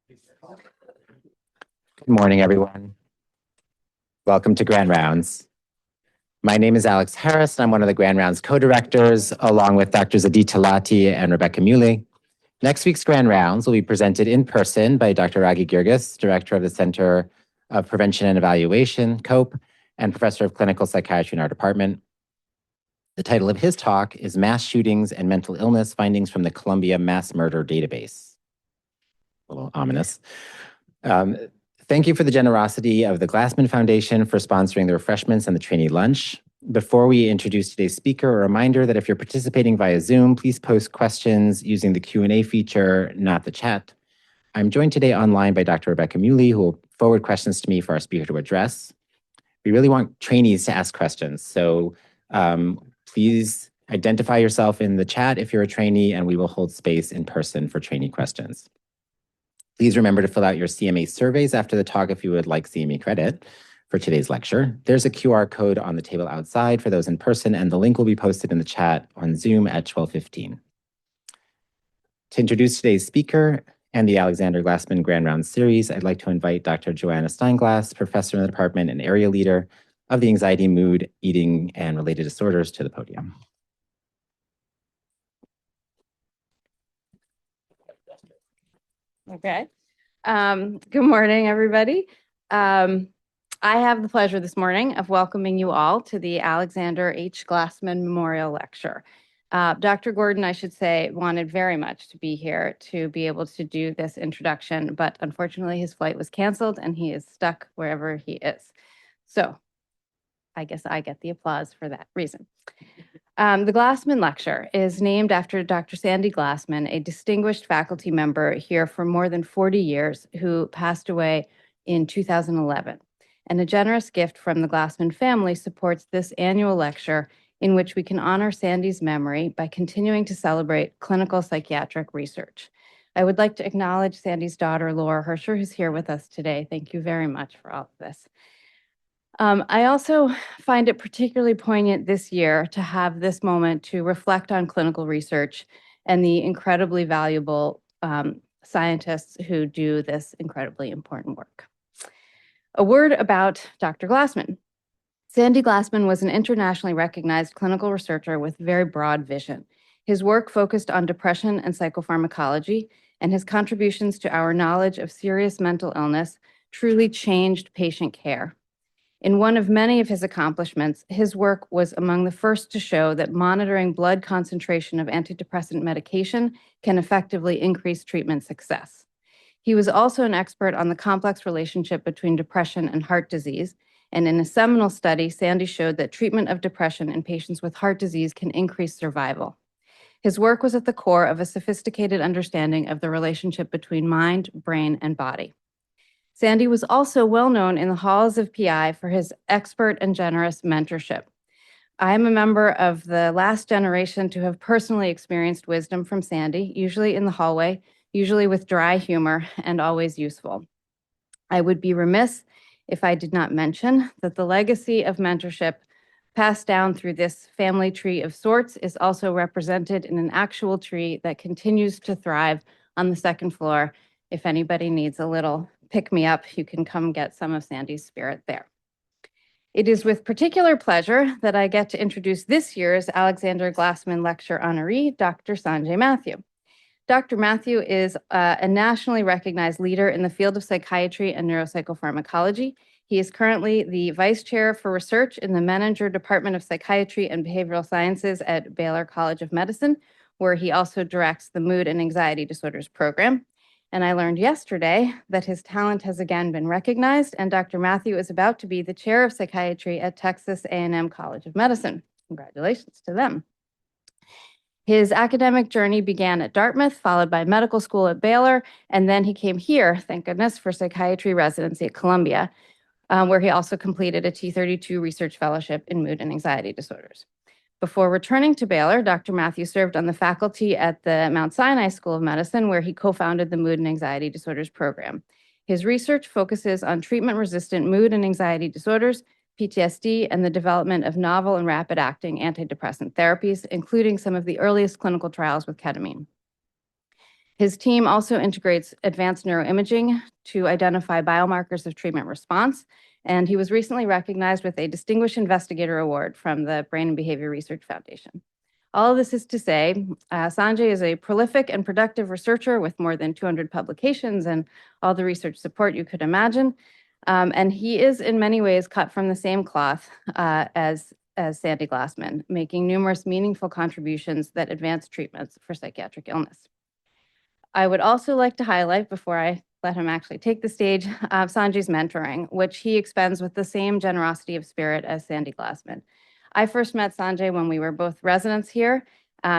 Good morning, everyone. Welcome to Grand Rounds. My name is Alex Harris, and I'm one of the Grand Rounds co-directors, along with Drs. Adit Talati and Rebecca Muley. Next week's Grand Rounds will be presented in person by Dr. Raghi Girgis, Director of the Center of Prevention and Evaluation, COPE, and Professor of Clinical Psychiatry in our department. The title of his talk is Mass Shootings and Mental Illness Findings from the Columbia Mass Murder Database. A little ominous. Thank you for the generosity of the Glassman Foundation for sponsoring the refreshments and the trainee lunch. Before we introduce today's speaker, a reminder that if you're participating via Zoom, please post questions using the Q&A feature, not the chat. I'm joined today online by Dr. Rebecca Muley, who will forward questions to me for our speaker to address. We really want trainees to ask questions, so please identify yourself in the chat if you're a trainee, and we will hold space in person for trainee questions. Please remember to fill out your CMA surveys after the talk if you would like CMA credit for today's lecture. There's a QR code on the table outside for those in person, and the link will be posted in the chat on Zoom at 12:15. To introduce today's speaker and the Alexander Glassman Grand Round series, I'd like to invite Dr. Joanna Steinglass, professor in the department and area leader of the Anxiety, Mood, Eating, and Related Disorders, to the podium. Okay. Good morning, everybody. I have the pleasure this morning of welcoming you all to the Alexander H. Glassman Memorial Lecture. Dr. Gordon, I should say, wanted very much to be here to be able to do this introduction, but unfortunately his flight was canceled and he is stuck wherever he is. So I guess I get the applause for that reason. The Glassman Lecture is named after Dr. Sandy Glassman, a distinguished faculty member here for more than 40 years who passed away in 2011. And a generous gift from the Glassman family supports this annual lecture in which we can honor Sandy's memory by continuing to celebrate clinical psychiatric research. I would like to acknowledge Sandy's daughter, Laura Hersher, who's here with us today. Thank you very much for all of this. I also find it particularly poignant this year to have this moment to reflect on clinical research and the incredibly valuable scientists who do this incredibly important work. A word about Dr. Glassman. Sandy Glassman was an internationally recognized clinical researcher with very broad vision. His work focused on depression and psychopharmacology, and his contributions to our knowledge of serious mental illness truly changed patient care. In one of many of his accomplishments, his work was among the first to show that monitoring blood concentration of antidepressant medication can effectively increase treatment success. He was also an expert on the complex relationship between depression and heart disease, and in a seminal study, Sandy showed that treatment of depression in patients with heart disease can increase survival. His work was at the core of a sophisticated understanding of the relationship between mind, brain, and body. Sandy was also well known in the halls of PI for his expert and generous mentorship. I am a member of the last generation to have personally experienced wisdom from Sandy, usually in the hallway, usually with dry humor, and always useful. I would be remiss if I did not mention that the legacy of mentorship passed down through this family tree of sorts is also represented in an actual tree that continues to thrive on the second floor. If anybody needs a little pick-me-up, you can come get some of Sandy's spirit there. It is with particular pleasure that I get to introduce this year's Alexander Glassman Lecture honoree, Dr. Sanjay Mathew. Dr. Mathew is a nationally recognized leader in the field of psychiatry and neuropsychopharmacology. He is currently the Vice Chair for Research in the Menninger Department of Psychiatry and Behavioral Sciences at Baylor College of Medicine, where he also directs the Mood and Anxiety Disorders program. And I learned yesterday that his talent has again been recognized, and Dr. Mathew is about to be the chair of psychiatry at Texas A&M College of Medicine. Congratulations to them. His academic journey began at Dartmouth, followed by medical school at Baylor, and then he came here, thank goodness, for psychiatry residency at Columbia, where he also completed a T32 research fellowship in mood and anxiety disorders. Before returning to Baylor, Dr. Mathew served on the faculty at the Mount Sinai School of Medicine, where he co-founded the Mood and Anxiety Disorders program. His research focuses on treatment-resistant mood and anxiety disorders, PTSD, and the development of novel and rapid-acting antidepressant therapies, including some of the earliest clinical trials with ketamine. His team also integrates advanced neuroimaging to identify biomarkers of treatment response, and he was recently recognized with a Distinguished Investigator Award from the Brain and Behavior Research Foundation. All of this is to say, Sanjay is a prolific and productive researcher with more than 200 publications and all the research support you could imagine. And he is in many ways cut from the same cloth as Sandy Glassman, making numerous meaningful contributions that advance treatments for psychiatric illness. I would also like to highlight, before I let him actually take the stage, Sanjay's mentoring, which he expends with the same generosity of spirit as Sandy Glassman. I first met Sanjay when we were both residents here.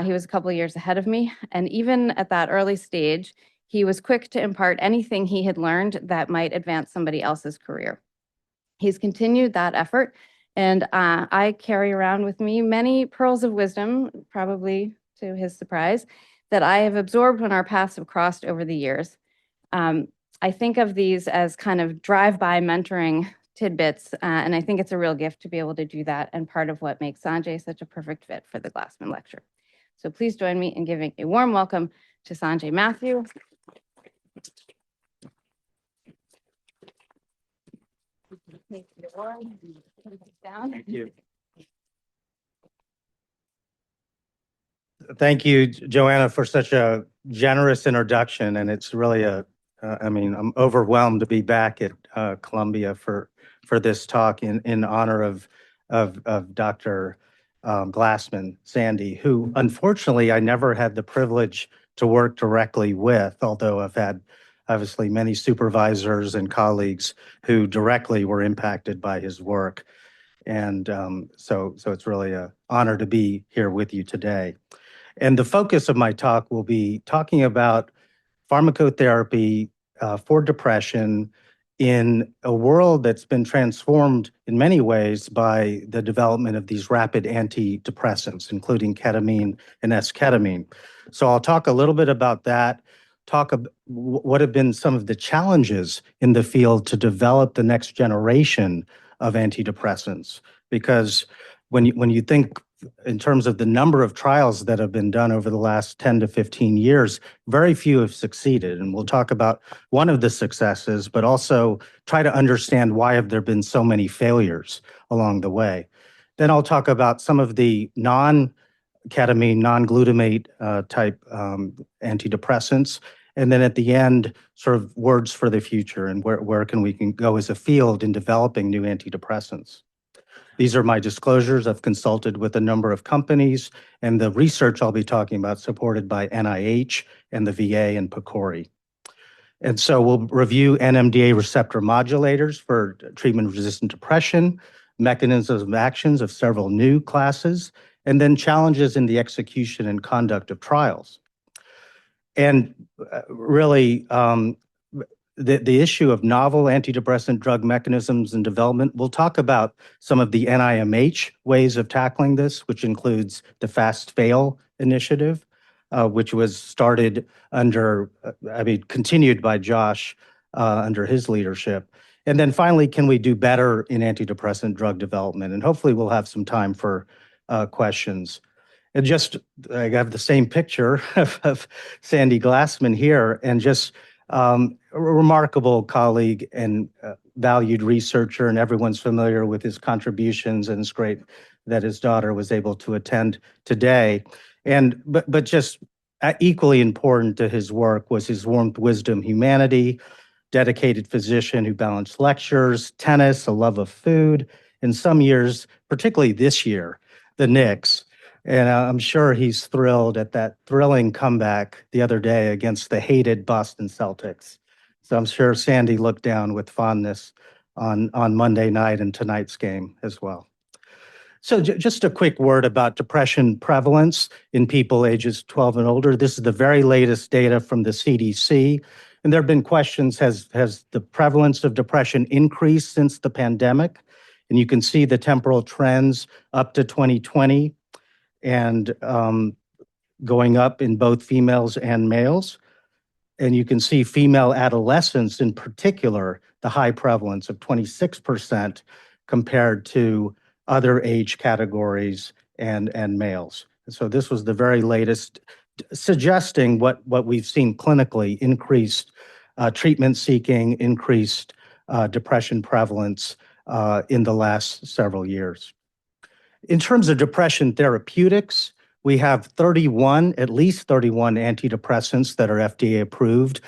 He was a couple of years ahead of me, and even at that early stage, he was quick to impart anything he had learned that might advance somebody else's career. He's continued that effort, and I carry around with me many pearls of wisdom, probably to his surprise, that I have absorbed when our paths have crossed over the years. I think of these as kind of drive-by mentoring tidbits, and I think it's a real gift to be able to do that, and part of what makes Sanjay such a perfect fit for the Glassman Lecture. So please join me in giving a warm welcome to Sanjay Mathew. Thank you. Thank you, Joanna, for such a generous introduction. And it's really I'm overwhelmed to be back at Columbia for this talk in honor of Dr. Glassman, Sandy, who unfortunately I never had the privilege to work directly with, although I've had obviously many supervisors and colleagues who directly were impacted by his work. And so it's really an honor to be here with you today. And the focus of my talk will be talking about pharmacotherapy for depression in a world that's been transformed in many ways by the development of these rapid antidepressants, including ketamine and esketamine. So I'll talk a little bit about that, talk about what have been some of the challenges in the field to develop the next generation of antidepressants. Because when you think in terms of the number of trials that have been done over the last 10 to 15 years, very few have succeeded. And we'll talk about one of the successes, but also try to understand why have there been so many failures along the way. Then I'll talk about some of the non-ketamine, non-glutamate type antidepressants. And then at the end, sort of words for the future and where we can go as a field in developing new antidepressants. These are my disclosures. I've consulted with a number of companies, and the research I'll be talking about supported by NIH and the VA and PCORI. And so we'll review NMDA receptor modulators for treatment-resistant depression, mechanisms of actions of several new classes, and then challenges in the execution and conduct of trials. And really, the issue of novel antidepressant drug mechanisms and development, we'll talk about some of the NIMH ways of tackling this, which includes the FAST-FAIL initiative, which was started continued by Josh under his leadership. And then finally, can we do better in antidepressant drug development? And hopefully we'll have some time for questions. And I have the same picture of Sandy Glassman here, and just a remarkable colleague and valued researcher, and everyone's familiar with his contributions, and it's great that his daughter was able to attend today. But just equally important to his work was his warmth, wisdom, humanity, dedicated physician who balanced lectures, tennis, a love of food, and some years, particularly this year, the Knicks. And I'm sure he's thrilled at that thrilling comeback the other day against the hated Boston Celtics. So I'm sure Sandy looked down with fondness on Monday night and tonight's game as well. So just a quick word about depression prevalence in people ages 12 and older. This is the very latest data from the CDC. And there have been questions, has the prevalence of depression increased since the pandemic? And you can see the temporal trends up to 2020. And going up in both females and males. And you can see female adolescents in particular, the high prevalence of 26% compared to other age categories and males. And so this was the very latest suggesting what we've seen clinically: increased treatment seeking, increased depression prevalence in the last several years. In terms of depression therapeutics, we have at least 31 antidepressants that are FDA approved.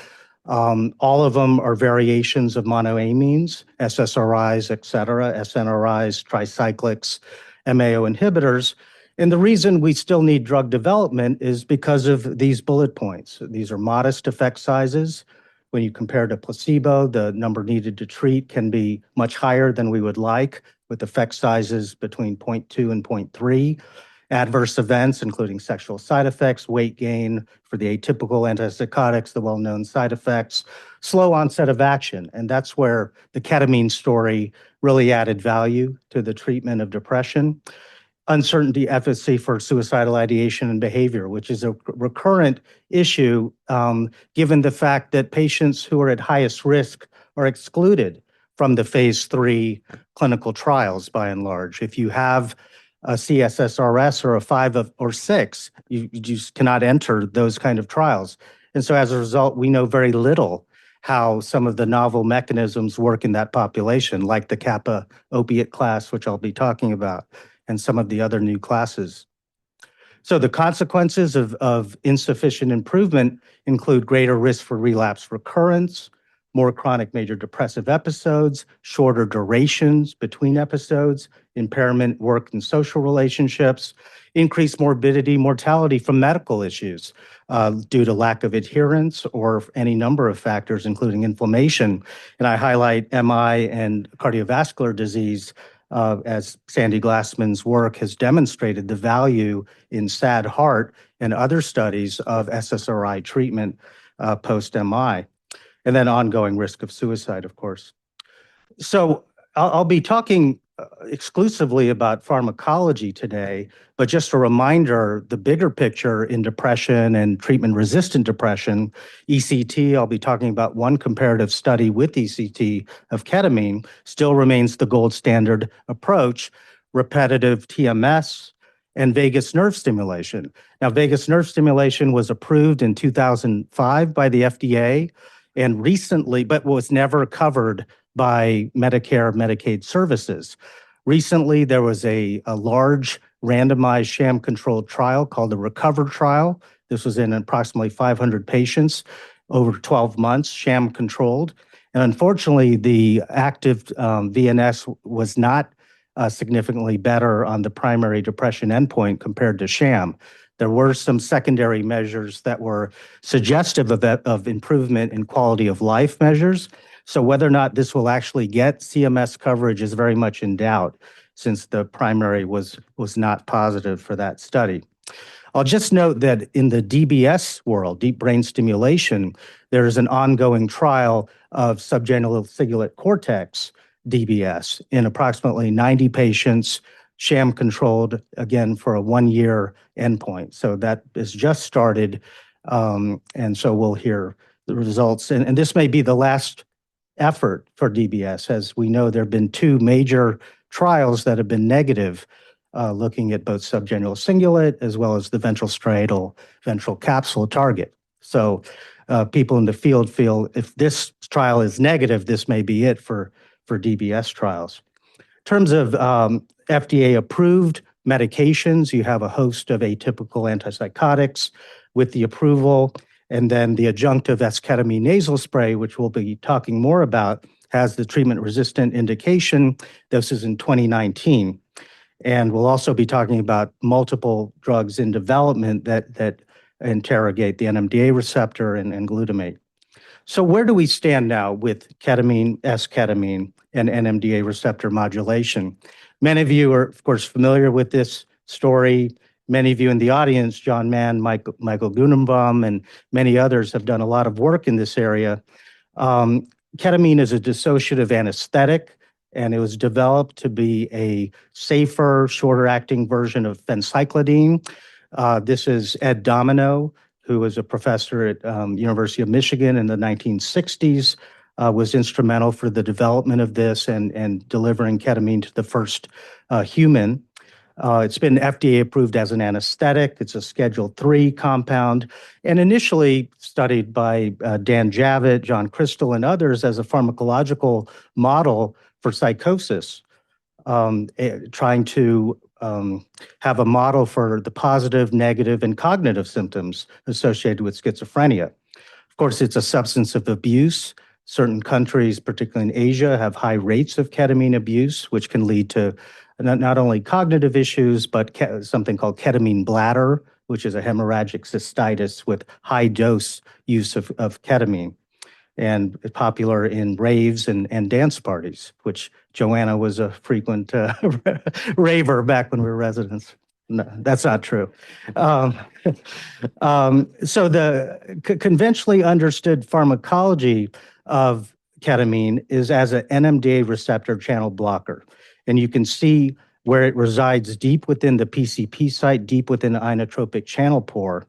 All of them are variations of monoamines, SSRIs, et cetera, SNRIs, tricyclics, MAO inhibitors. And the reason we still need drug development is because of these bullet points. These are modest effect sizes. When you compare to placebo, the number needed to treat can be much higher than we would like, with effect sizes between 0.2 and 0.3. Adverse events, including sexual side effects, weight gain for the atypical antipsychotics, the well-known side effects, slow onset of action. And that's where the ketamine story really added value to the treatment of depression. Uncertainty efficacy for suicidal ideation and behavior, which is a recurrent issue given the fact that patients who are at highest risk are excluded from the phase 3 clinical trials by and large. If you have a CSSRS or a 5 or 6, you just cannot enter those kind of trials. And so as a result, we know very little how some of the novel mechanisms work in that population, like the kappa opiate class, which I'll be talking about, and some of the other new classes. So the consequences of insufficient improvement include greater risk for relapse recurrence, more chronic major depressive episodes, shorter durations between episodes, impairment, work and social relationships, increased morbidity, mortality from medical issues due to lack of adherence or any number of factors, including inflammation. And I highlight MI and cardiovascular disease as Sandy Glassman's work has demonstrated the value in SAD heart and other studies of SSRI treatment post-MI. And then ongoing risk of suicide, of course. So I'll be talking exclusively about pharmacology today, but just a reminder, the bigger picture in depression and treatment-resistant depression, ECT, I'll be talking about one comparative study with ECT of ketamine, still remains the gold standard approach, repetitive TMS, and vagus nerve stimulation. Now, vagus nerve stimulation was approved in 2005 by the FDA, and recently, but was never covered by Medicare, Medicaid services. Recently, there was a large randomized sham-controlled trial called the RECOVER trial. This was in approximately 500 patients over 12 months, sham-controlled. And unfortunately, the active VNS was not significantly better on the primary depression endpoint compared to sham. There were some secondary measures that were suggestive of improvement in quality of life measures. So whether or not this will actually get CMS coverage is very much in doubt, since the primary was not positive for that study. I'll just note that in the DBS world, deep brain stimulation, there is an ongoing trial of subgenital cingulate cortex DBS in approximately 90 patients, sham-controlled, again, for a 1-year endpoint. So that is just started, and so we'll hear the results. And this may be the last effort for DBS. As we know, there have been 2 major trials that have been negative, looking at both subgenital cingulate as well as the ventral striatal ventral capsule target. So people in the field feel if this trial is negative, this may be it for DBS trials. In terms of FDA-approved medications, you have a host of atypical antipsychotics with the approval, and then the adjunctive esketamine nasal spray, which we'll be talking more about, has the treatment-resistant indication. This is in 2019. And we'll also be talking about multiple drugs in development that interrogate the NMDA receptor and glutamate. So where do we stand now with ketamine, esketamine, and NMDA receptor modulation? Many of you are, of course, familiar with this story. Many of you in the audience, John Mann, Michael Gunenbaum, and many others have done a lot of work in this area. Ketamine is a dissociative anesthetic, and it was developed to be a safer, shorter-acting version of phencyclidine. This is Ed Domino, who was a professor at University of Michigan in the 1960s, was instrumental for the development of this and delivering ketamine to the first human. It's been FDA approved as an anesthetic. It's a Schedule III compound, and initially studied by Dan Javitt, John Crystal, and others as a pharmacological model for psychosis, trying to have a model for the positive, negative, and cognitive symptoms associated with schizophrenia. Of course, it's a substance of abuse. Certain countries, particularly in Asia, have high rates of ketamine abuse, which can lead to not only cognitive issues, but something called ketamine bladder, which is a hemorrhagic cystitis with high dose use of ketamine, and popular in raves and dance parties, which Joanna was a frequent raver back when we were residents. No, that's not true. So the conventionally understood pharmacology of ketamine is as an NMDA receptor channel blocker. And you can see where it resides deep within the PCP site, deep within the inotropic channel pore.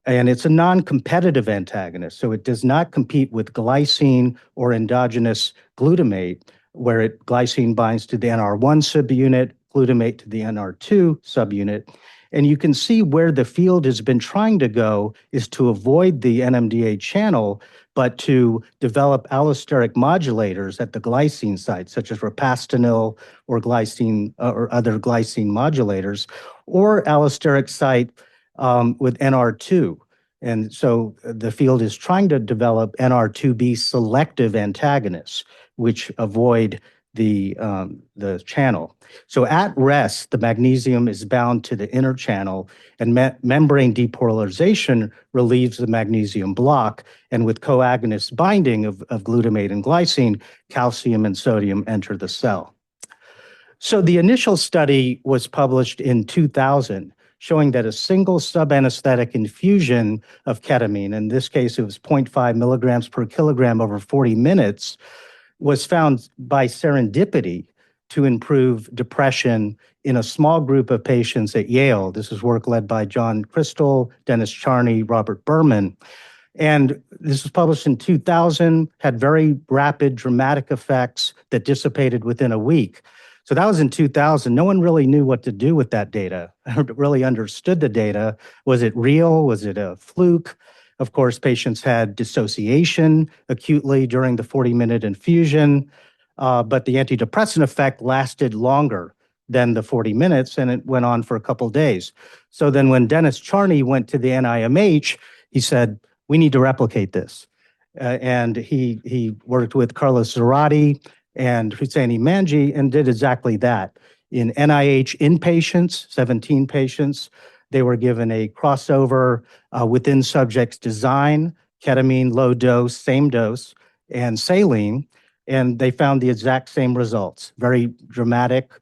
And it's a non-competitive antagonist, so it does not compete with glycine or endogenous glutamate, where glycine binds to the NR1 subunit, glutamate to the NR2 subunit. And you can see where the field has been trying to go is to avoid the NMDA channel, but to develop allosteric modulators at the glycine site, such as rapastanil or glycine or other glycine modulators, or allosteric site with NR2. And so the field is trying to develop NR2B selective antagonists, which avoid the channel. So at rest, the magnesium is bound to the inner channel, and membrane depolarization relieves the magnesium block. And with coagonist binding of glutamate and glycine, calcium and sodium enter the cell. So the initial study was published in 2000, showing that a single subanesthetic infusion of ketamine, in this case it was 0.5 milligrams per kilogram over 40 minutes, was found by serendipity to improve depression in a small group of patients at Yale. This is work led by John Crystal, Dennis Charney, Robert Berman. And this was published in 2000, had very rapid, dramatic effects that dissipated within a week. So that was in 2000. No one really knew what to do with that data, really understood the data. Was it real? Was it a fluke? Of course, patients had dissociation acutely during the 40-minute infusion, but the antidepressant effect lasted longer than the 40 minutes, and it went on for a couple of days. So then when Dennis Charney went to the NIMH, he said, we need to replicate this. And he worked with Carlos Zarate and Husseini Manji and did exactly that. In NIH inpatients, 17 patients, they were given a crossover within subjects design, ketamine, low dose, same dose, and saline, and they found the exact same results, very dramatic.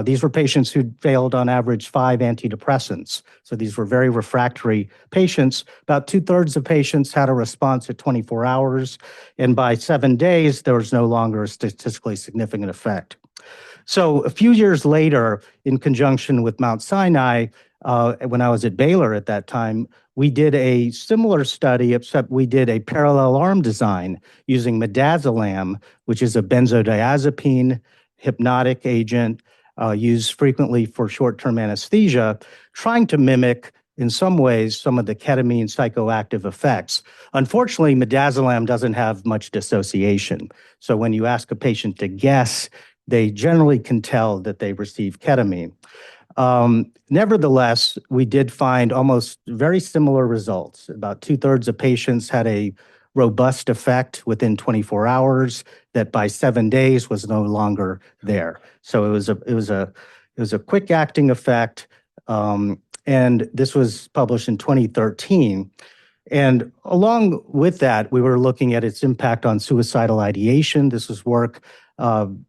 These were patients who failed on average 5 antidepressants. So these were very refractory patients. About 2/3 of patients had a response at 24 hours, and by 7 days, there was no longer a statistically significant effect. So a few years later, in conjunction with Mount Sinai, when I was at Baylor at that time, we did a similar study, except we did a parallel arm design using midazolam, which is a benzodiazepine hypnotic agent used frequently for short-term anesthesia, trying to mimic, in some ways, some of the ketamine psychoactive effects. Unfortunately, midazolam doesn't have much dissociation. So when you ask a patient to guess, they generally can tell that they received ketamine. Nevertheless, we did find almost very similar results. About 2/3 of patients had a robust effect within 24 hours that by 7 days was no longer there. So it was a quick acting effect, and this was published in 2013. And along with that, we were looking at its impact on suicidal ideation. This was work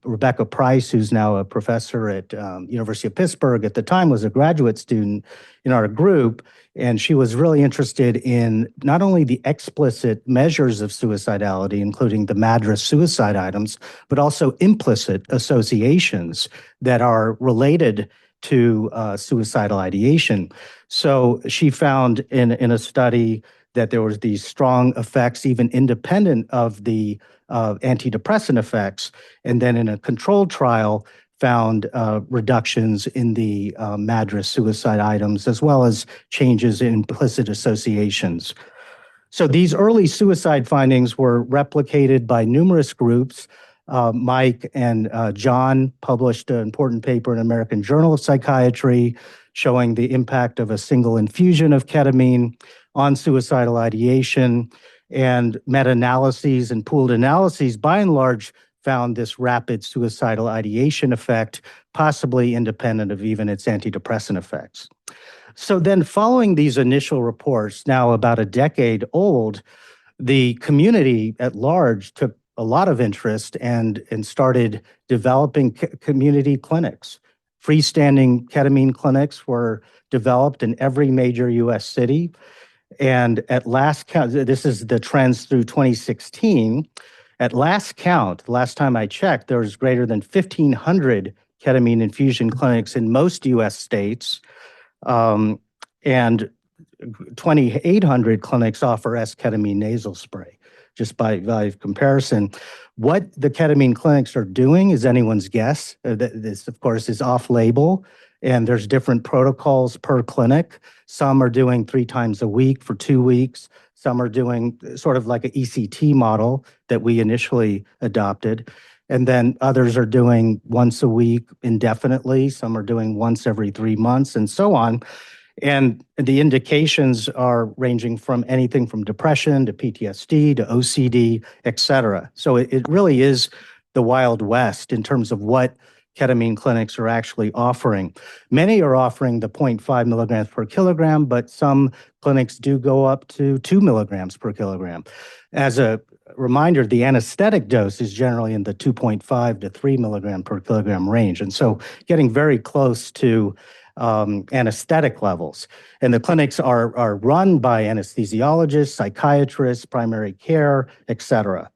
Rebecca Price, who's now a professor at University of Pittsburgh, at the time was a graduate student in our group, and she was really interested in not only the explicit measures of suicidality, including the MADRS suicide items, but also implicit associations that are related to suicidal ideation. So she found in a study that there was these strong effects, even independent of the antidepressant effects. And then in a controlled trial, found reductions in the MADRS suicide items, as well as changes in implicit associations. So these early suicide findings were replicated by numerous groups. Mike and John published an important paper in American Journal of Psychiatry showing the impact of a single infusion of ketamine on suicidal ideation, and meta-analyses and pooled analyses by and large found this rapid suicidal ideation effect, possibly independent of even its antidepressant effects. So then following these initial reports, now about a decade old, the community at large took a lot of interest and started developing community clinics. Freestanding ketamine clinics were developed in every major US city. And at last count, this is the trends through 2016. At last count, last time I checked, there was greater than 1,500 ketamine infusion clinics in most US states. And 2,800 clinics offer S-ketamine nasal spray, just by comparison. What the ketamine clinics are doing is anyone's guess. This, of course, is off-label, and there's different protocols per clinic. Some are doing 3 times a week for 2 weeks. Some are doing sort of like an ECT model that we initially adopted. And then others are doing once a week indefinitely. Some are doing once every 3 months and so on. And the indications are ranging from anything from depression to PTSD to OCD, et cetera. So it really is the Wild West in terms of what ketamine clinics are actually offering. Many are offering the 0.5 milligrams per kilogram, but some clinics do go up to 2 milligrams per kilogram. As a reminder, the anesthetic dose is generally in the 2.5 to 3 milligram per kilogram range. And so getting very close to anesthetic levels. And the clinics are run by anesthesiologists, psychiatrists, primary care, et cetera.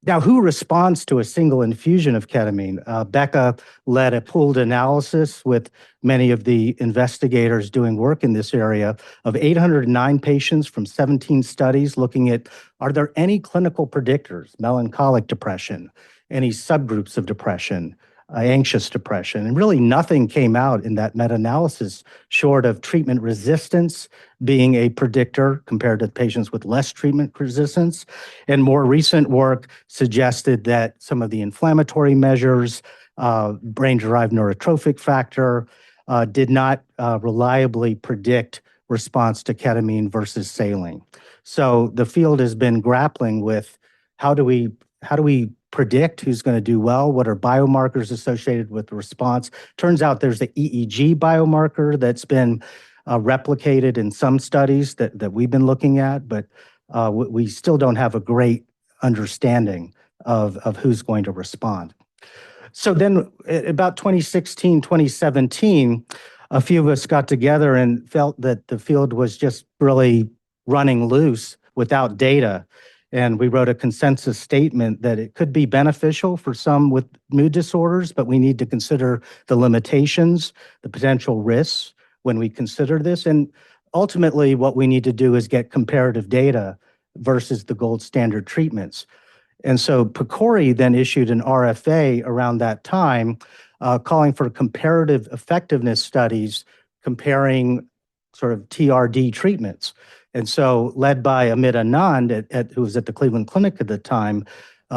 Now, who responds to a single infusion of ketamine? Becca led a pooled analysis with many of the investigators doing work in this area of 809 patients from 17 studies looking at, are there any clinical predictors, melancholic depression, any subgroups of depression, anxious depression, and really nothing came out in that meta-analysis short of treatment resistance being a predictor compared to patients with less treatment resistance. And more recent work suggested that some of the inflammatory measures, brain-derived neurotrophic factor, did not reliably predict response to ketamine versus saline. So the field has been grappling with how do we predict who's going to do well? What are biomarkers associated with the response? Turns out there's the EEG biomarker that's been replicated in some studies that we've been looking at, but we still don't have a great understanding of who's going to respond. So then about 2016, 2017, a few of us got together and felt that the field was just really running loose without data. And we wrote a consensus statement that it could be beneficial for some with mood disorders, but we need to consider the limitations, the potential risks when we consider this. And ultimately, what we need to do is get comparative data versus the gold standard treatments. And so PCORI then issued an RFA around that time, calling for comparative effectiveness studies comparing sort of TRD treatments. And so led by Amit Anand, who was at the Cleveland Clinic at the time,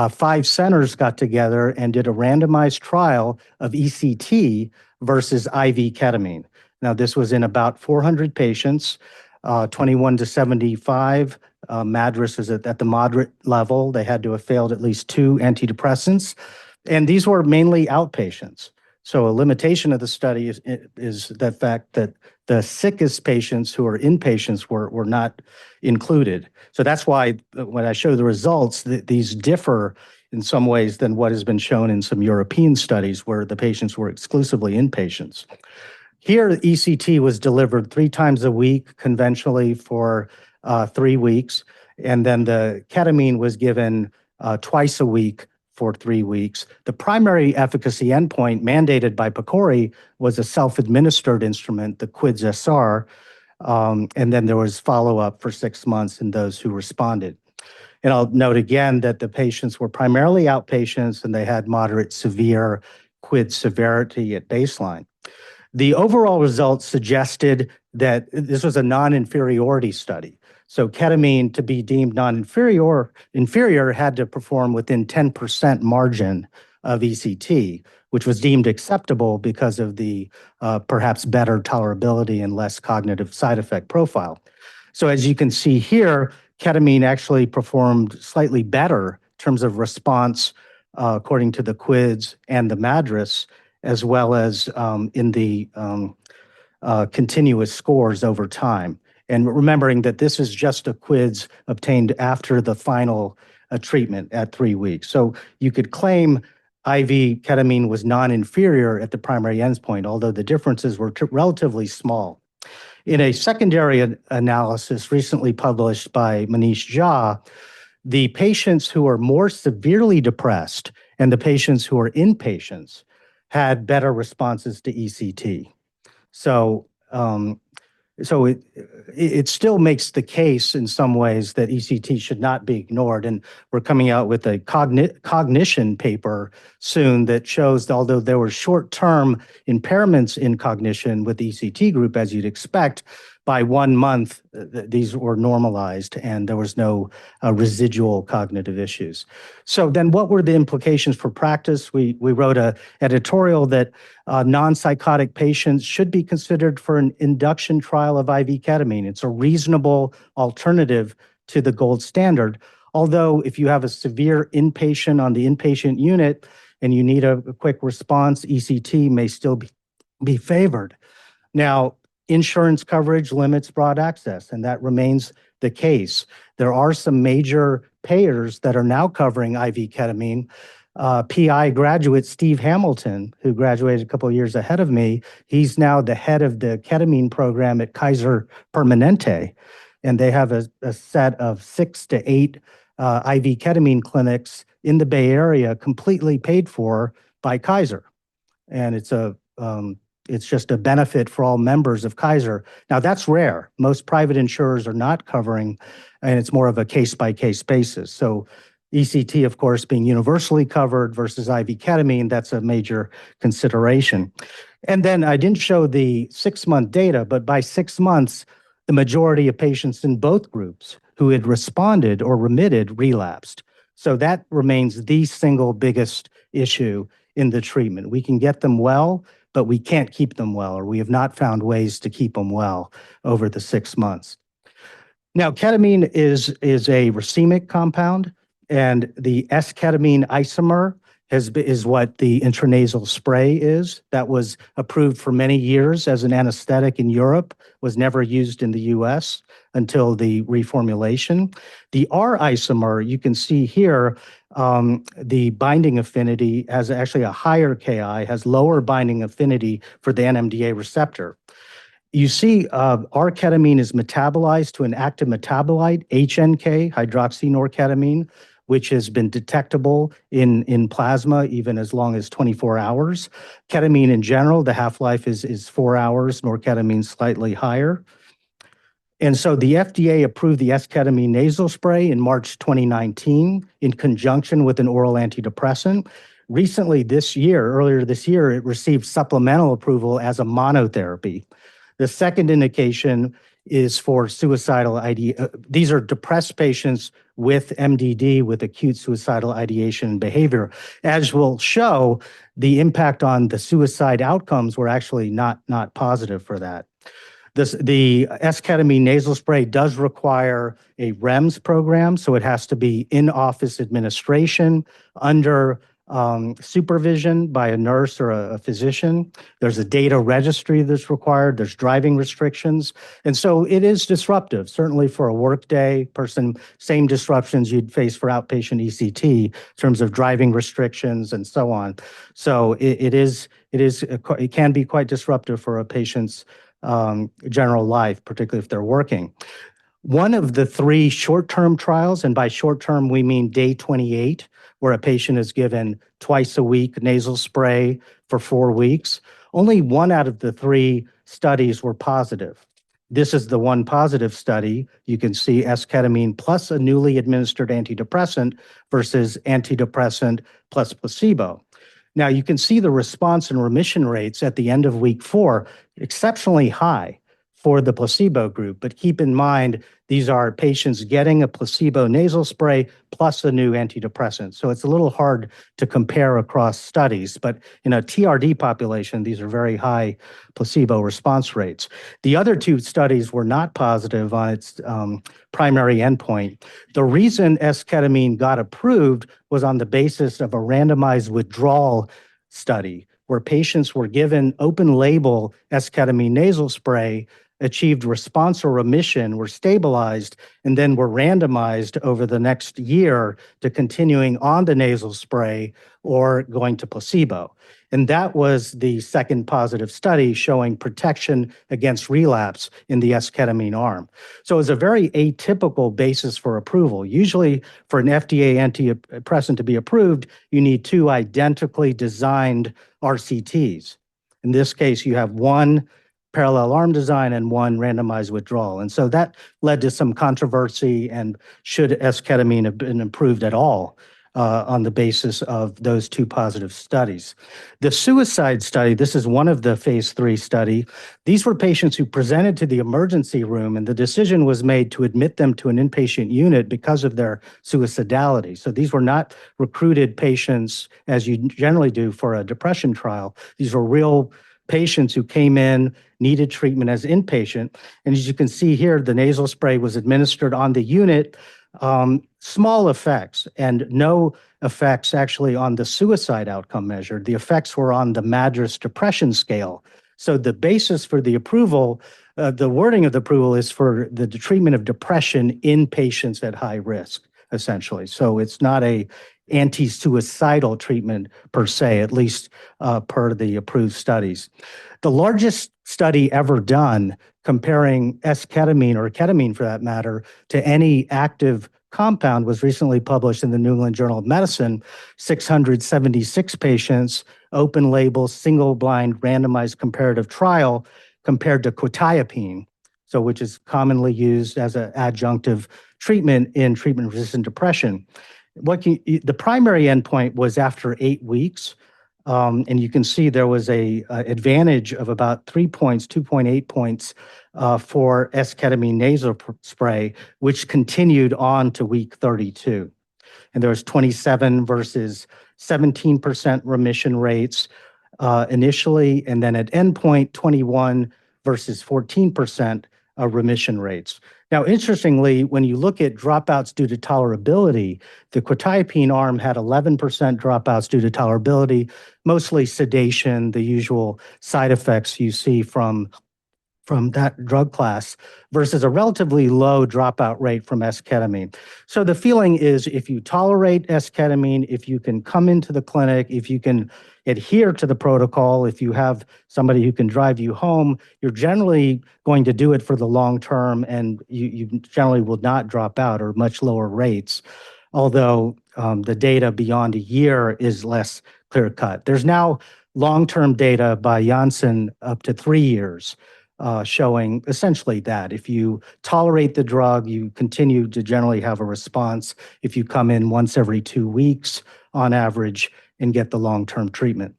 5 centers got together and did a randomized trial of ECT versus IV ketamine. Now, this was in about 400 patients, 21 to 75. MADRS was at the moderate level. They had to have failed at least 2 antidepressants. And these were mainly outpatients. So a limitation of the study is the fact that the sickest patients who are inpatients were not included. So that's why when I show the results, these differ in some ways than what has been shown in some European studies where the patients were exclusively inpatients. Here, ECT was delivered 3 times a week conventionally for 3 weeks, and then the ketamine was given twice a week for 3 weeks. The primary efficacy endpoint mandated by PCORI was a self-administered instrument, the QIDS-SR, and then there was follow-up for 6 months in those who responded. And I'll note again that the patients were primarily outpatients and they had moderate severe QID severity at baseline. The overall results suggested that this was a non-inferiority study. So ketamine, to be deemed inferior had to perform within 10% margin of ECT, which was deemed acceptable because of the perhaps better tolerability and less cognitive side effect profile. So as you can see here, ketamine actually performed slightly better in terms of response according to the QIDS and the MADRS, as well as in the continuous scores over time. And remembering that this is just a QIDS obtained after the final treatment at 3 weeks. So you could claim IV ketamine was non-inferior at the primary endpoint, although the differences were relatively small. In a secondary analysis recently published by Manish Jha, the patients who are more severely depressed and the patients who are inpatients had better responses to ECT. So it still makes the case in some ways that ECT should not be ignored. And we're coming out with a cognition paper soon that shows that although there were short-term impairments in cognition with the ECT group, as you'd expect, by 1 month, these were normalized and there was no residual cognitive issues. So then what were the implications for practice? We wrote an editorial that non-psychotic patients should be considered for an induction trial of IV ketamine. It's a reasonable alternative to the gold standard. Although if you have a severe inpatient on the inpatient unit and you need a quick response, ECT may still be favored. Now, insurance coverage limits broad access, and that remains the case. There are some major payers that are now covering IV ketamine. PI graduate Steve Hamilton, who graduated a couple of years ahead of me, he's now the head of the ketamine program at Kaiser Permanente, and they have a set of 6 to 8 IV ketamine clinics in the Bay Area completely paid for by Kaiser. And it's just a benefit for all members of Kaiser. Now, that's rare. Most private insurers are not covering, and it's more of a case-by-case basis. So ECT, of course, being universally covered versus IV ketamine, that's a major consideration. And then I didn't show the 6-month data, but by 6 months, the majority of patients in both groups who had responded or remitted relapsed. So that remains the single biggest issue in the treatment. We can get them well, but we can't keep them well, or we have not found ways to keep them well over the 6 months. Now, ketamine is a racemic compound, and the S-ketamine isomer is what the intranasal spray is. That was approved for many years as an anesthetic in Europe, was never used in the US until the reformulation. The R isomer, you can see here, the binding affinity has actually a higher Ki, has lower binding affinity for the NMDA receptor. You see R-ketamine is metabolized to an active metabolite, HNK, hydroxynorketamine, which has been detectable in plasma even as long as 24 hours. Ketamine in general, the half-life is 4 hours, norketamine slightly higher. And so the FDA approved the S-ketamine nasal spray in March 2019 in conjunction with an oral antidepressant. Recently earlier this year, it received supplemental approval as a monotherapy. The second indication is for suicidal ideation. These are depressed patients with MDD, with acute suicidal ideation and behavior. As we'll show, the impact on the suicide outcomes were actually not positive for that. The S-ketamine nasal spray does require a REMS program, so it has to be in-office administration under supervision by a nurse or a physician. There's a data registry that's required. There's driving restrictions. And so it is disruptive, certainly for a workday person, same disruptions you'd face for outpatient ECT in terms of driving restrictions and so on. So it can be quite disruptive for a patient's general life, particularly if they're working. One of the 3 short-term trials, and by short-term we mean day 28, where a patient is given twice a week nasal spray for 4 weeks, only 1 out of the 3 studies were positive. This is the one positive study. You can see S-ketamine plus a newly administered antidepressant versus antidepressant plus placebo. Now, you can see the response and remission rates at the end of week 4, exceptionally high for the placebo group. But keep in mind, these are patients getting a placebo nasal spray plus a new antidepressant. So it's a little hard to compare across studies, but in a TRD population, these are very high placebo response rates. The other 2 studies were not positive on its primary endpoint. The reason S-ketamine got approved was on the basis of a randomized withdrawal study where patients were given open label S-ketamine nasal spray, achieved response or remission, were stabilized, and then were randomized over the next year to continuing on the nasal spray or going to placebo. And that was the second positive study showing protection against relapse in the S-ketamine arm. So it's a very atypical basis for approval. Usually for an FDA antidepressant to be approved, you need 2 identically designed RCTs. In this case, you have 1 parallel arm design and 1 randomized withdrawal. And so that led to some controversy, and should S-ketamine have been approved at all on the basis of those 2 positive studies. The suicide study, this is one of the phase 3 study. These were patients who presented to the emergency room, and the decision was made to admit them to an inpatient unit because of their suicidality. So these were not recruited patients as you generally do for a depression trial. These were real patients who came in, needed treatment as inpatient. And as you can see here, the nasal spray was administered on the unit, small effects and no effects actually on the suicide outcome measure. The effects were on the MADRS depression scale. So the basis for the approval, the wording of the approval is for the treatment of depression in patients at high risk, essentially. So it's not a anti-suicidal treatment per se, at least per the approved studies. The largest study ever done comparing S-ketamine, or ketamine for that matter, to any active compound was recently published in the New England Journal of Medicine. 676 patients, open label, single blind, randomized comparative trial compared to quetiapine, so which is commonly used as an adjunctive treatment in treatment-resistant depression. The primary endpoint was after 8 weeks, and you can see there was a advantage of about 3 points, 2.8 points for S-ketamine nasal spray, which continued on to week 32. And there was 27 versus 17% remission rates initially, and then at endpoint, 21 versus 14% remission rates. Now, interestingly, when you look at dropouts due to tolerability, the quetiapine arm had 11% dropouts due to tolerability, mostly sedation, the usual side effects you see from that drug class, versus a relatively low dropout rate from S-ketamine. So the feeling is if you tolerate S-ketamine, if you can come into the clinic, if you can adhere to the protocol, if you have somebody who can drive you home, you're generally going to do it for the long term, and you generally will not drop out, or much lower rates, although the data beyond a year is less clear-cut. There's now long-term data by Janssen up to 3 years showing essentially that if you tolerate the drug, you continue to generally have a response if you come in once every 2 weeks on average and get the long-term treatment.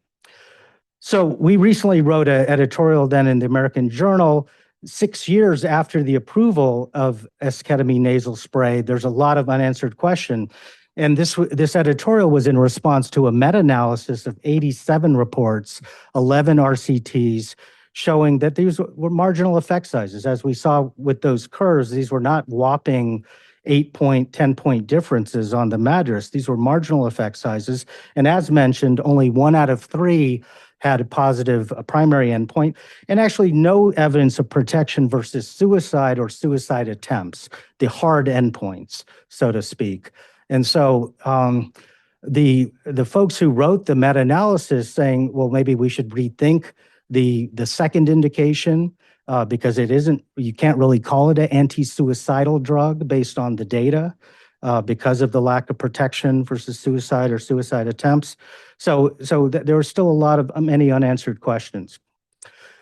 So we recently wrote an editorial then in the American Journal 6 years after the approval of S-ketamine nasal spray. There's a lot of unanswered questions. And this editorial was in response to a meta-analysis of 87 reports, 11 RCTs, showing that these were marginal effect sizes. As we saw with those curves, these were not whopping 8-point, 10-point differences on the MADRS. These were marginal effect sizes. And as mentioned, only 1 out of 3 had a positive primary endpoint, and actually no evidence of protection versus suicide or suicide attempts, the hard endpoints, so to speak. And so the folks who wrote the meta-analysis saying, well, maybe we should rethink the second indication because it isn't, you can't really call it an anti-suicidal drug based on the data because of the lack of protection versus suicide or suicide attempts. So there are still a lot of many unanswered questions.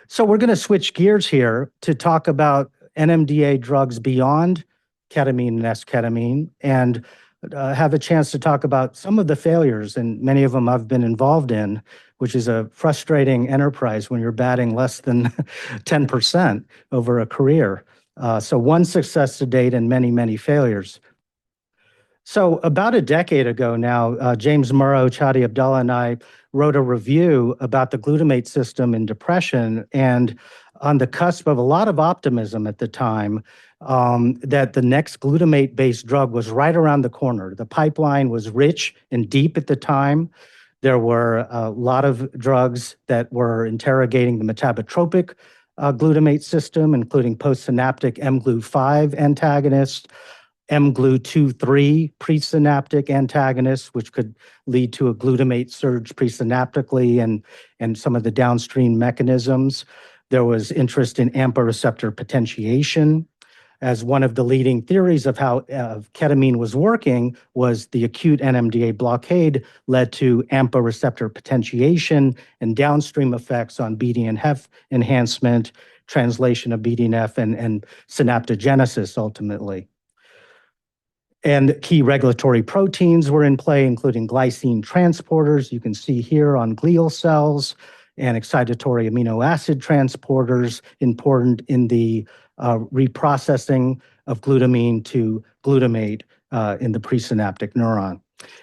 So we're going to switch gears here to talk about NMDA drugs beyond ketamine and esketamine, and have a chance to talk about some of the failures, and many of them I've been involved in, which is a frustrating enterprise when you're batting less than 10% over a career. So one success to date and many, many failures. So about a decade ago now, James Murrow, Chadi Abdullah, and I wrote a review about the glutamate system in depression, and on the cusp of a lot of optimism at the time, that the next glutamate-based drug was right around the corner. The pipeline was rich and deep at the time. There were a lot of drugs that were interrogating the metabotropic glutamate system, including postsynaptic mGlu5 antagonists, mGlu2/3 presynaptic antagonists, which could lead to a glutamate surge presynaptically and some of the downstream mechanisms. There was interest in AMPA receptor potentiation. As one of the leading theories of how ketamine was working was the acute NMDA blockade led to AMPA receptor potentiation and downstream effects on BDNF enhancement, translation of BDNF, and synaptogenesis ultimately. And key regulatory proteins were in play, including glycine transporters, you can see here on glial cells, and excitatory amino acid transporters, important in the reprocessing of glutamine to glutamate in the presynaptic neuron.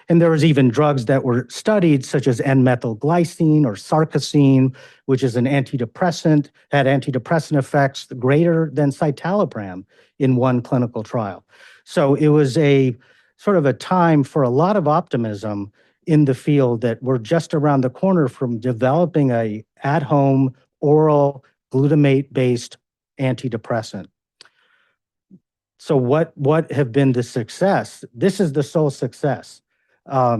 And there was even drugs that were studied, such as N-methylglycine or sarcosine, which is an antidepressant, had antidepressant effects greater than citalopram in one clinical trial. So it was a sort of a time for a lot of optimism in the field that we're just around the corner from developing a at-home oral glutamate-based antidepressant. So what have been the success? This is the sole success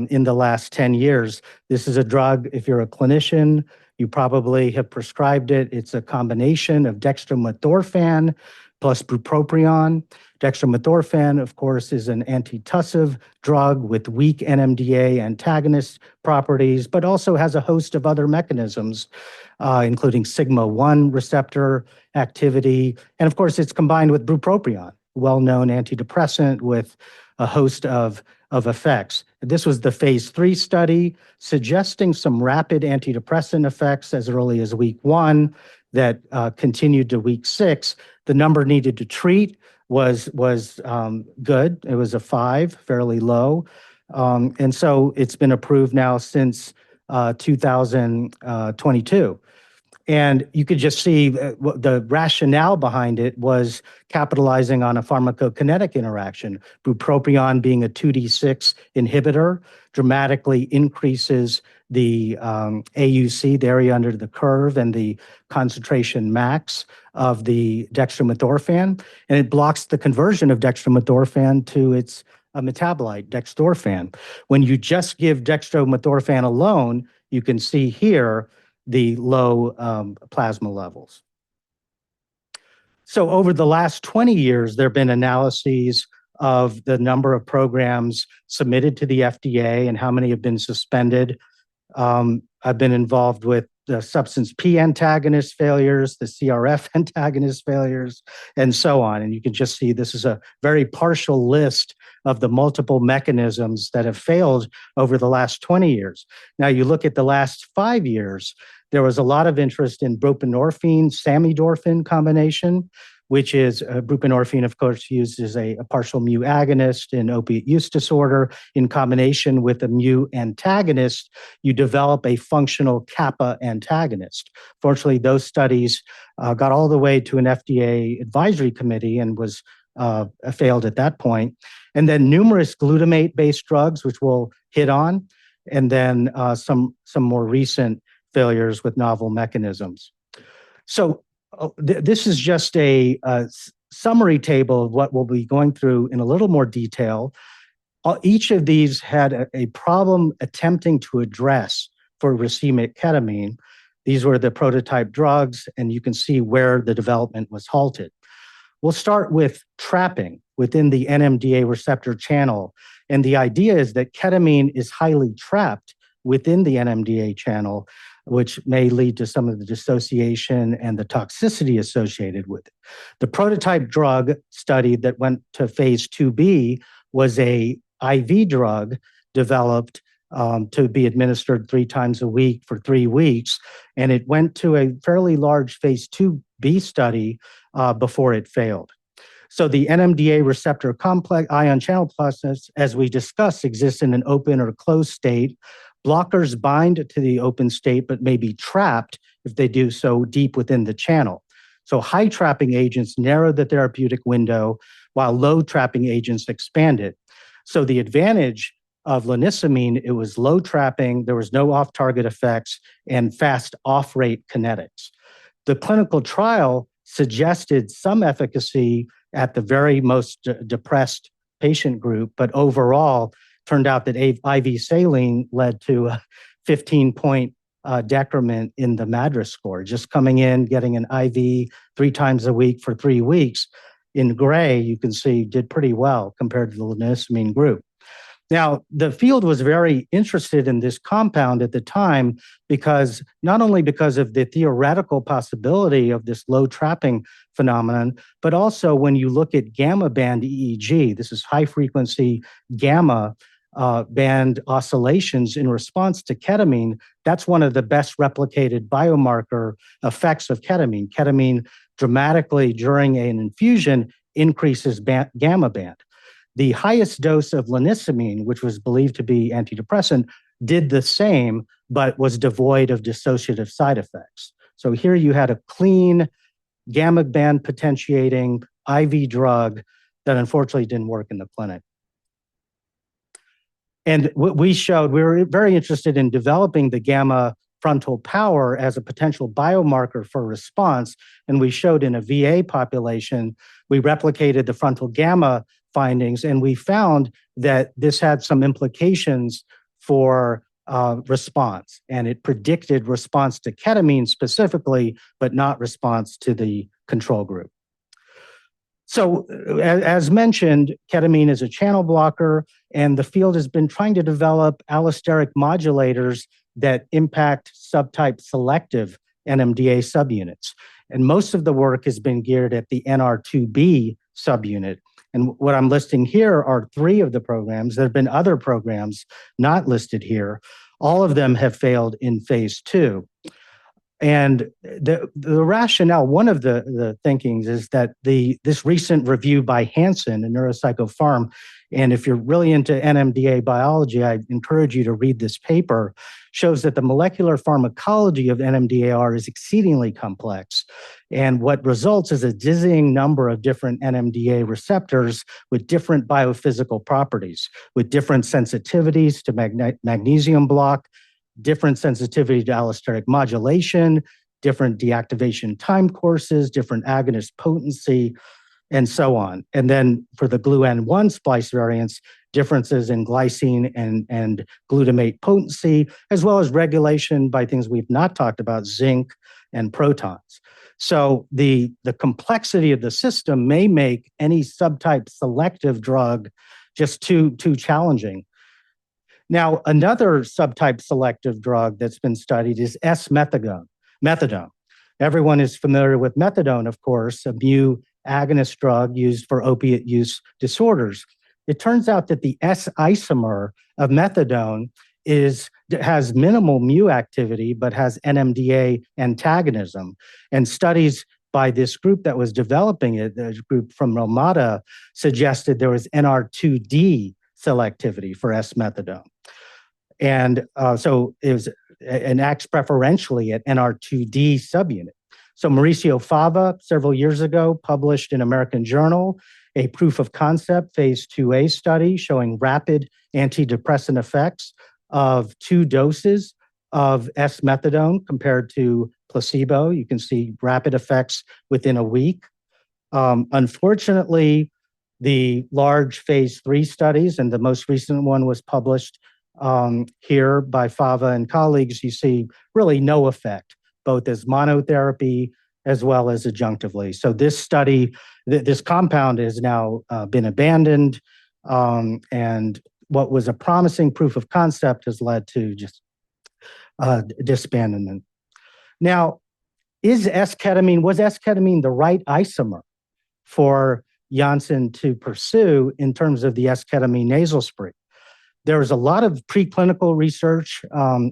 in the last 10 years. This is a drug, if you're a clinician, you probably have prescribed it. It's a combination of dextromethorphan plus bupropion. Dextromethorphan, of course, is an antitussive drug with weak NMDA antagonist properties, but also has a host of other mechanisms, including sigma-1 receptor activity. And of course, it's combined with bupropion, well-known antidepressant with a host of effects. This was the phase 3 study suggesting some rapid antidepressant effects as early as week 1 that continued to week 6. The number needed to treat was good. It was a 5, fairly low. And so it's been approved now since 2022. And you could just see the rationale behind it was capitalizing on a pharmacokinetic interaction. Bupropion, being a 2D6 inhibitor, dramatically increases the AUC, the area under the curve, and the concentration max of the dextromethorphan. And it blocks the conversion of dextromethorphan to its metabolite, dextorphan. When you just give dextromethorphan alone, you can see here the low plasma levels. So over the last 20 years, there have been analyses of the number of programs submitted to the FDA and how many have been suspended. I've been involved with the substance P antagonist failures, the CRF antagonist failures, and so on. And you can just see this is a very partial list of the multiple mechanisms that have failed over the last 20 years. Now you look at the last 5 years, there was a lot of interest in buprenorphine-samidorphan combination, which is buprenorphine, of course, used as a partial mu agonist in opiate use disorder. In combination with a mu antagonist, you develop a functional kappa antagonist. Fortunately, those studies got all the way to an FDA advisory committee and was failed at that point. And then numerous glutamate-based drugs, which we'll hit on, and then some more recent failures with novel mechanisms. So this is just a summary table of what we'll be going through in a little more detail. Each of these had a problem attempting to address for racemic ketamine. These were the prototype drugs, and you can see where the development was halted. We'll start with trapping within the NMDA receptor channel. And the idea is that ketamine is highly trapped within the NMDA channel which may lead to some of the dissociation and the toxicity associated with it. The prototype drug study that went to phase 2B was a IV drug developed to be administered 3 times a week for 3 weeks, and it went to a fairly large phase 2B study before it failed. So the NMDA receptor complex ion channel process, as we discussed, exists in an open or closed state. Blockers bind to the open state, but may be trapped if they do so deep within the channel. So high trapping agents narrow the therapeutic window, while low trapping agents expand it. So the advantage of lanisamine, it was low trapping, there was no off-target effects, and fast off-rate kinetics. The clinical trial suggested some efficacy at the very most depressed patient group, but overall turned out that IV saline led to a 15-point decrement in the MADRS score. Just coming in, getting an IV 3 times a week for 3 weeks, in gray, you can see did pretty well compared to the lanisamine group. Now, the field was very interested in this compound at the time because not only because of the theoretical possibility of this low trapping phenomenon, but also when you look at gamma band EEG, this is high frequency gamma band oscillations in response to ketamine. That's one of the best replicated biomarker effects of ketamine. Ketamine dramatically during an infusion increases gamma band. The highest dose of lanisamine, which was believed to be antidepressant, did the same, but was devoid of dissociative side effects. So here you had a clean gamma band potentiating IV drug that unfortunately didn't work in the clinic. And what we showed, we were very interested in developing the gamma frontal power as a potential biomarker for response. And we showed in a VA population, we replicated the frontal gamma findings, and we found that this had some implications for response. And it predicted response to ketamine specifically, but not response to the control group. So as mentioned, ketamine is a channel blocker, and the field has been trying to develop allosteric modulators that impact subtype selective NMDA subunits. And most of the work has been geared at the NR2B subunit. And what I'm listing here are 3 of the programs. There have been other programs not listed here. All of them have failed in phase 2. And the rationale, one of the thinkings is that this recent review by Hansen in Neuropsychopharm, and if you're really into NMDA biology, I encourage you to read this paper, shows that the molecular pharmacology of NMDAR is exceedingly complex. And what results is a dizzying number of different NMDA receptors with different biophysical properties, with different sensitivities to magnesium block, different sensitivity to allosteric modulation, different deactivation time courses, different agonist potency, and so on. And then for the GLUN1 splice variants, differences in glycine and glutamate potency, as well as regulation by things we've not talked about, zinc and protons. So the complexity of the system may make any subtype selective drug just too challenging. Now, another subtype selective drug that's been studied is S-methadone. Everyone is familiar with methadone, of course, a mu agonist drug used for opiate use disorders. It turns out that the S isomer of methadone has minimal mu activity, but has NMDA antagonism. And studies by this group that was developing it, the group from Romada, suggested there was NR2D selectivity for S-methadone. And so it acts preferentially at NR2D subunit. So Mauricio Fava, several years ago, published in American Journal a proof of concept phase 2A study showing rapid antidepressant effects of 2 doses of S-methadone compared to placebo. You can see rapid effects within a week. Unfortunately, the large phase 3 studies, and the most recent one was published here by Fava and colleagues, you see really no effect, both as monotherapy as well as adjunctively. So this study, this compound has now been abandoned, and what was a promising proof of concept has led to just disbandment. Now, was S-ketamine the right isomer for Janssen to pursue in terms of the S-ketamine nasal spray? There was a lot of preclinical research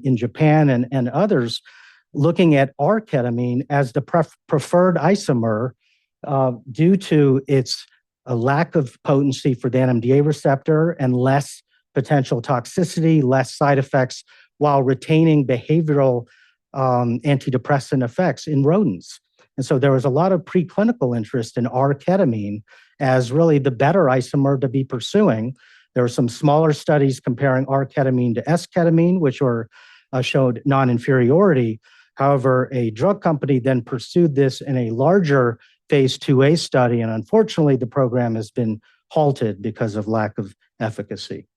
in Japan and others looking at R-ketamine as the preferred isomer due to its lack of potency for the NMDA receptor and less potential toxicity, less side effects, while retaining behavioral antidepressant effects in rodents. And so there was a lot of preclinical interest in R-ketamine as really the better isomer to be pursuing. There were some smaller studies comparing R-ketamine to S-ketamine, which showed non-inferiority. However, a drug company then pursued this in a larger phase 2A study, and unfortunately, the program has been halted because of lack of efficacy.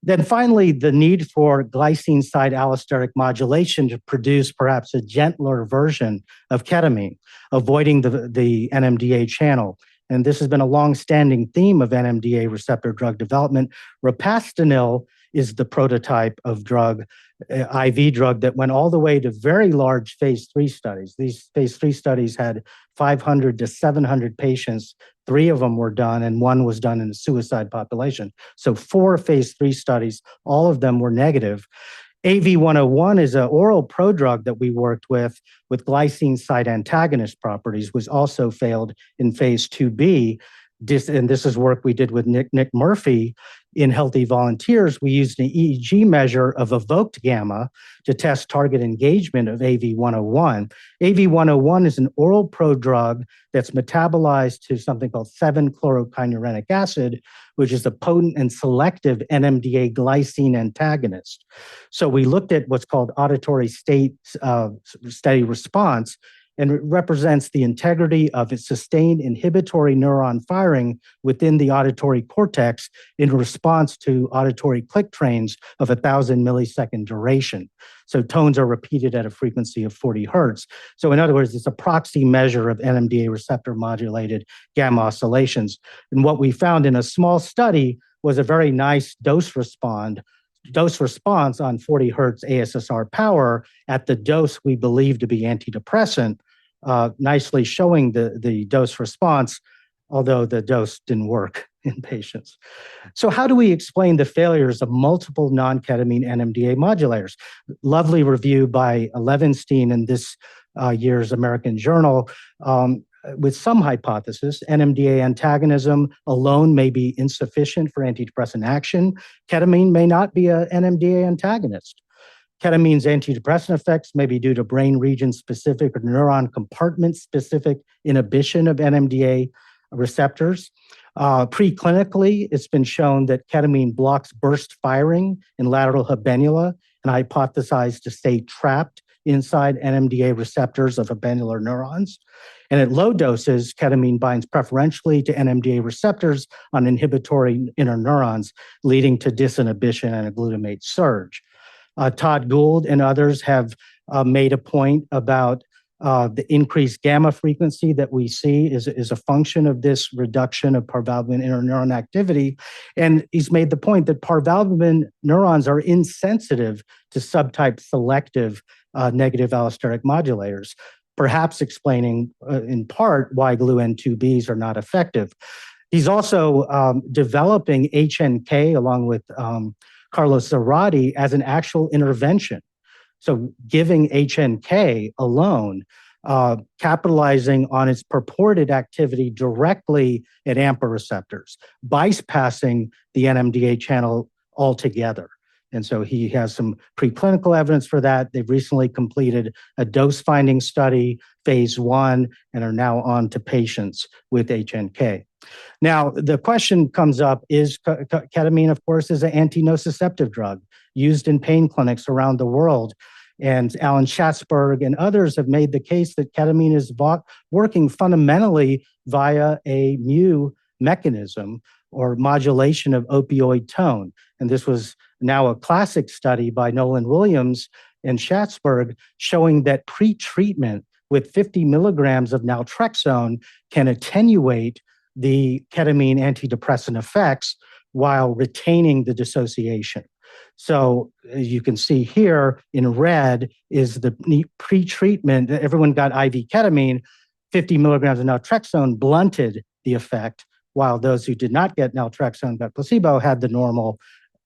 Then finally, the need for glycine side allosteric modulation to produce perhaps a gentler version of ketamine, avoiding the NMDA channel. And this has been a long-standing theme of NMDA receptor drug development. Rapastanil is the prototype of drug, IV drug, that went all the way to very large phase 3 studies. These phase 3 studies had 500 to 700 patients. 3 of them were done, and 1 was done in a suicide population. So 4 phase 3 studies, all of them were negative. AV101 is an oral prodrug that we worked with glycine side antagonist properties, was also failed in phase 2B. And this is work we did with Nick Murphy in healthy volunteers. We used an EEG measure of evoked gamma to test target engagement of AV101. AV101 is an oral prodrug that's metabolized to something called 7-chlorokynurenic acid, which is a potent and selective NMDA glycine antagonist. So we looked at what's called auditory state steady response, and it represents the integrity of its sustained inhibitory neuron firing within the auditory cortex in response to auditory click trains of 1,000 millisecond duration. So tones are repeated at a frequency of 40 hertz. So in other words, it's a proxy measure of NMDA receptor modulated gamma oscillations. And what we found in a small study was a very nice dose response on 40 hertz ASSR power at the dose we believe to be antidepressant, nicely showing the dose response, although the dose didn't work in patients. So how do we explain the failures of multiple non-ketamine NMDA modulators? Lovely review by Levenstein in this year's American Journal. With some hypothesis, NMDA antagonism alone may be insufficient for antidepressant action. Ketamine may not be an NMDA antagonist. Ketamine's antidepressant effects may be due to brain region-specific or neuron compartment-specific inhibition of NMDA receptors. Preclinically, it's been shown that ketamine blocks burst firing in lateral habenula and hypothesized to stay trapped inside NMDA receptors of habenular neurons. And at low doses, ketamine binds preferentially to NMDA receptors on inhibitory interneurons, leading to disinhibition and a glutamate surge. Todd Gould and others have made a point about the increased gamma frequency that we see is a function of this reduction of parvalbumin interneuron activity. And he's made the point that parvalbumin neurons are insensitive to subtype selective negative allosteric modulators, perhaps explaining in part why GluN2Bs are not effective. He's also developing HNK along with Carlos Zarate as an actual intervention. So giving HNK alone, capitalizing on its purported activity directly at AMPA receptors, bypassing the NMDA channel altogether. And so he has some preclinical evidence for that. They've recently completed a dose-finding study, phase 1, and are now on to patients with HNK. Now, the question comes up, is ketamine, of course, is an anti-nociceptive drug used in pain clinics around the world. And Alan Schatzberg and others have made the case that ketamine is working fundamentally via a mu mechanism or modulation of opioid tone. And this was now a classic study by Nolan Williams and Schatzberg showing that pre-treatment with 50 milligrams of naltrexone can attenuate the ketamine antidepressant effects while retaining the dissociation. So as you can see here in red is the pre-treatment. Everyone got IV ketamine, 50 milligrams of naltrexone blunted the effect, while those who did not get naltrexone, got placebo, had the normal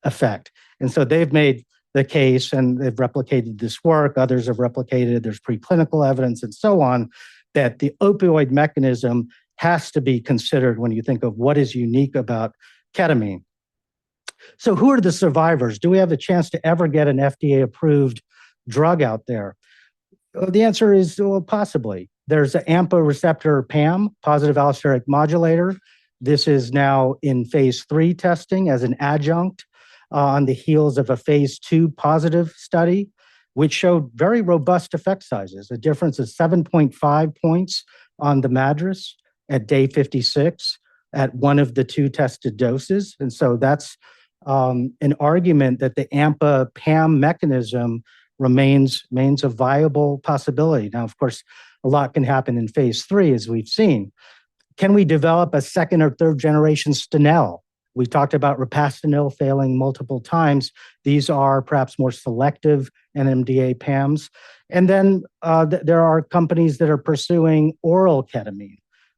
effect. And so they've made the case, and they've replicated this work. Others have replicated, there's preclinical evidence and so on, that the opioid mechanism has to be considered when you think of what is unique about ketamine. So who are the survivors? Do we have a chance to ever get an FDA-approved drug out there? Well, the answer is, well, possibly. There's an AMPA receptor PAM, positive allosteric modulator. This is now in phase 3 testing as an adjunct on the heels of a phase 2 positive study, which showed very robust effect sizes, a difference of 7.5 points on the MADRS at day 56 at one of the 2 tested doses. And so that's an argument that the AMPA PAM mechanism remains a viable possibility. Now, of course, a lot can happen in phase 3, as we've seen. Can we develop a second or third generation stenel? We talked about rapastanil failing multiple times. These are perhaps more selective NMDA PAMs. And then there are companies that are pursuing oral ketamine,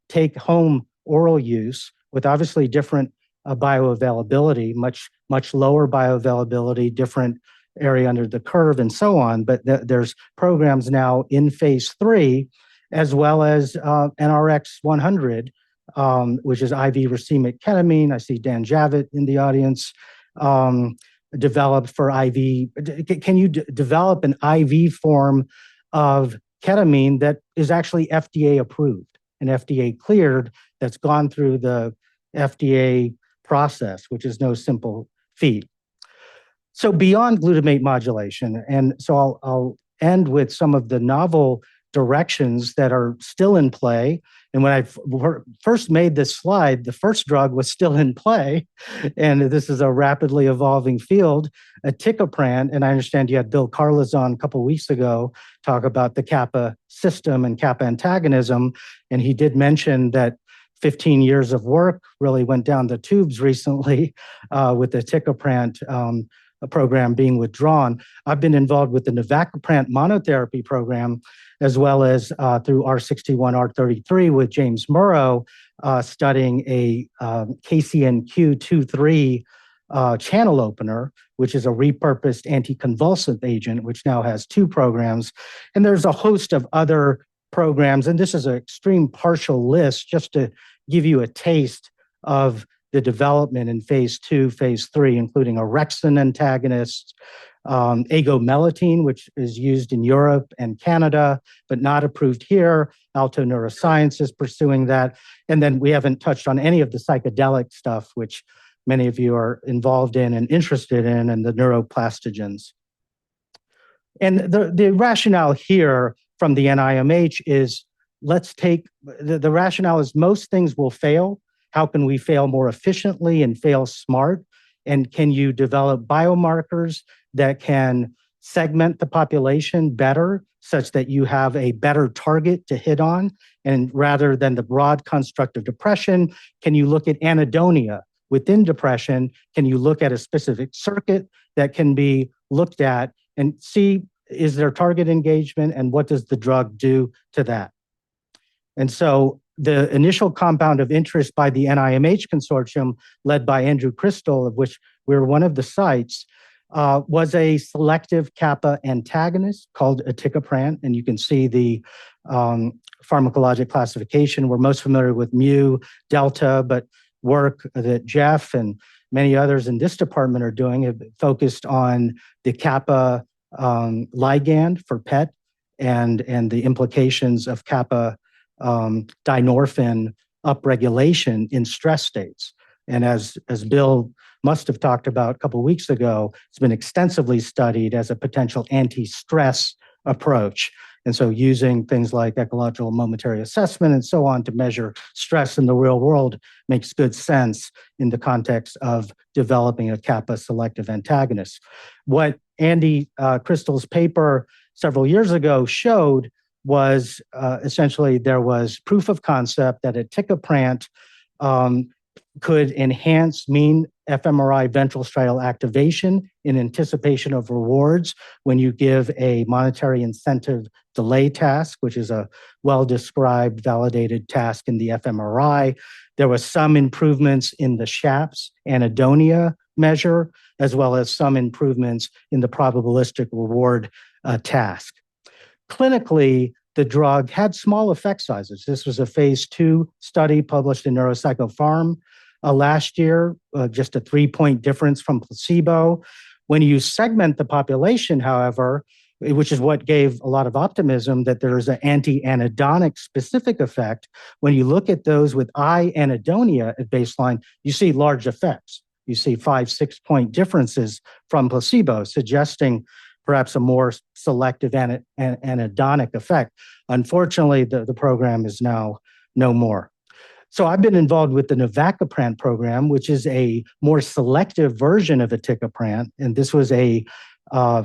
take home oral use with obviously different bioavailability, much lower bioavailability, different area under the curve and so on. But there's programs now in phase 3, as well as NRX 100, which is IV racemic ketamine. I see Dan Javitt in the audience, developed for IV. Can you develop an IV form of ketamine that is actually FDA approved and FDA cleared, that's gone through the FDA process, which is no simple feat? So beyond glutamate modulation, and so I'll end with some of the novel directions that are still in play. And when I first made this slide, the first drug was still in play, and this is a rapidly evolving field, aticaprant. And I understand you had Bill Carles on a couple of weeks ago talk about the kappa system and kappa antagonism, and he did mention that 15 years of work really went down the tubes recently with the aticaprant program being withdrawn. I've been involved with the navacaprant monotherapy program, as well as through R61, R33 with James Murrow, studying a KCNQ23 channel opener, which is a repurposed anticonvulsant agent, which now has 2 programs. And there's a host of other programs, and this is an extreme partial list just to give you a taste of the development in phase 2, phase 3, including orexin antagonists, agomelatine, which is used in Europe and Canada, but not approved here. Alto Neuroscience is pursuing that. And then we haven't touched on any of the psychedelic stuff, which many of you are involved in and interested in, and the neuroplastogens. And the rationale here from the NIMH is, let's take, the rationale is most things will fail. How can we fail more efficiently and fail smart? And can you develop biomarkers that can segment the population better such that you have a better target to hit on? And rather than the broad construct of depression, can you look at anhedonia within depression? Can you look at a specific circuit that can be looked at and see, is there target engagement and what does the drug do to that? And so the initial compound of interest by the NIMH consortium, led by Andrew Crystal, of which we're one of the sites, was a selective kappa antagonist called aticaprant. And you can see the pharmacologic classification. We're most familiar with mu, delta, but work that Jeff and many others in this department are doing have focused on the kappa ligand for PET and the implications of kappa dynorphin upregulation in stress states. And as Bill must have talked about a couple of weeks ago, it's been extensively studied as a potential anti-stress approach. And so using things like ecological momentary assessment and so on to measure stress in the real world makes good sense in the context of developing a kappa selective antagonist. What Andy Crystal's paper several years ago showed was essentially there was proof of concept that aticaprant could enhance mean fMRI ventral striatal activation in anticipation of rewards when you give a monetary incentive delay task, which is a well-described, validated task in the fMRI. There was some improvements in the SHAPS anhedonia measure, as well as some improvements in the probabilistic reward task. Clinically, the drug had small effect sizes. This was a phase 2 study published in Neuropsychopharm last year, just a 3-point difference from placebo. When you segment the population, however, which is what gave a lot of optimism that there is an anti-anhedonic specific effect, when you look at those with eye anhedonia at baseline, you see large effects. You see 5-6-point differences from placebo, suggesting perhaps a more selective anhedonic effect. Unfortunately, the program is now no more. So I've been involved with the navacaprant program, which is a more selective version of aticaprant. And this was a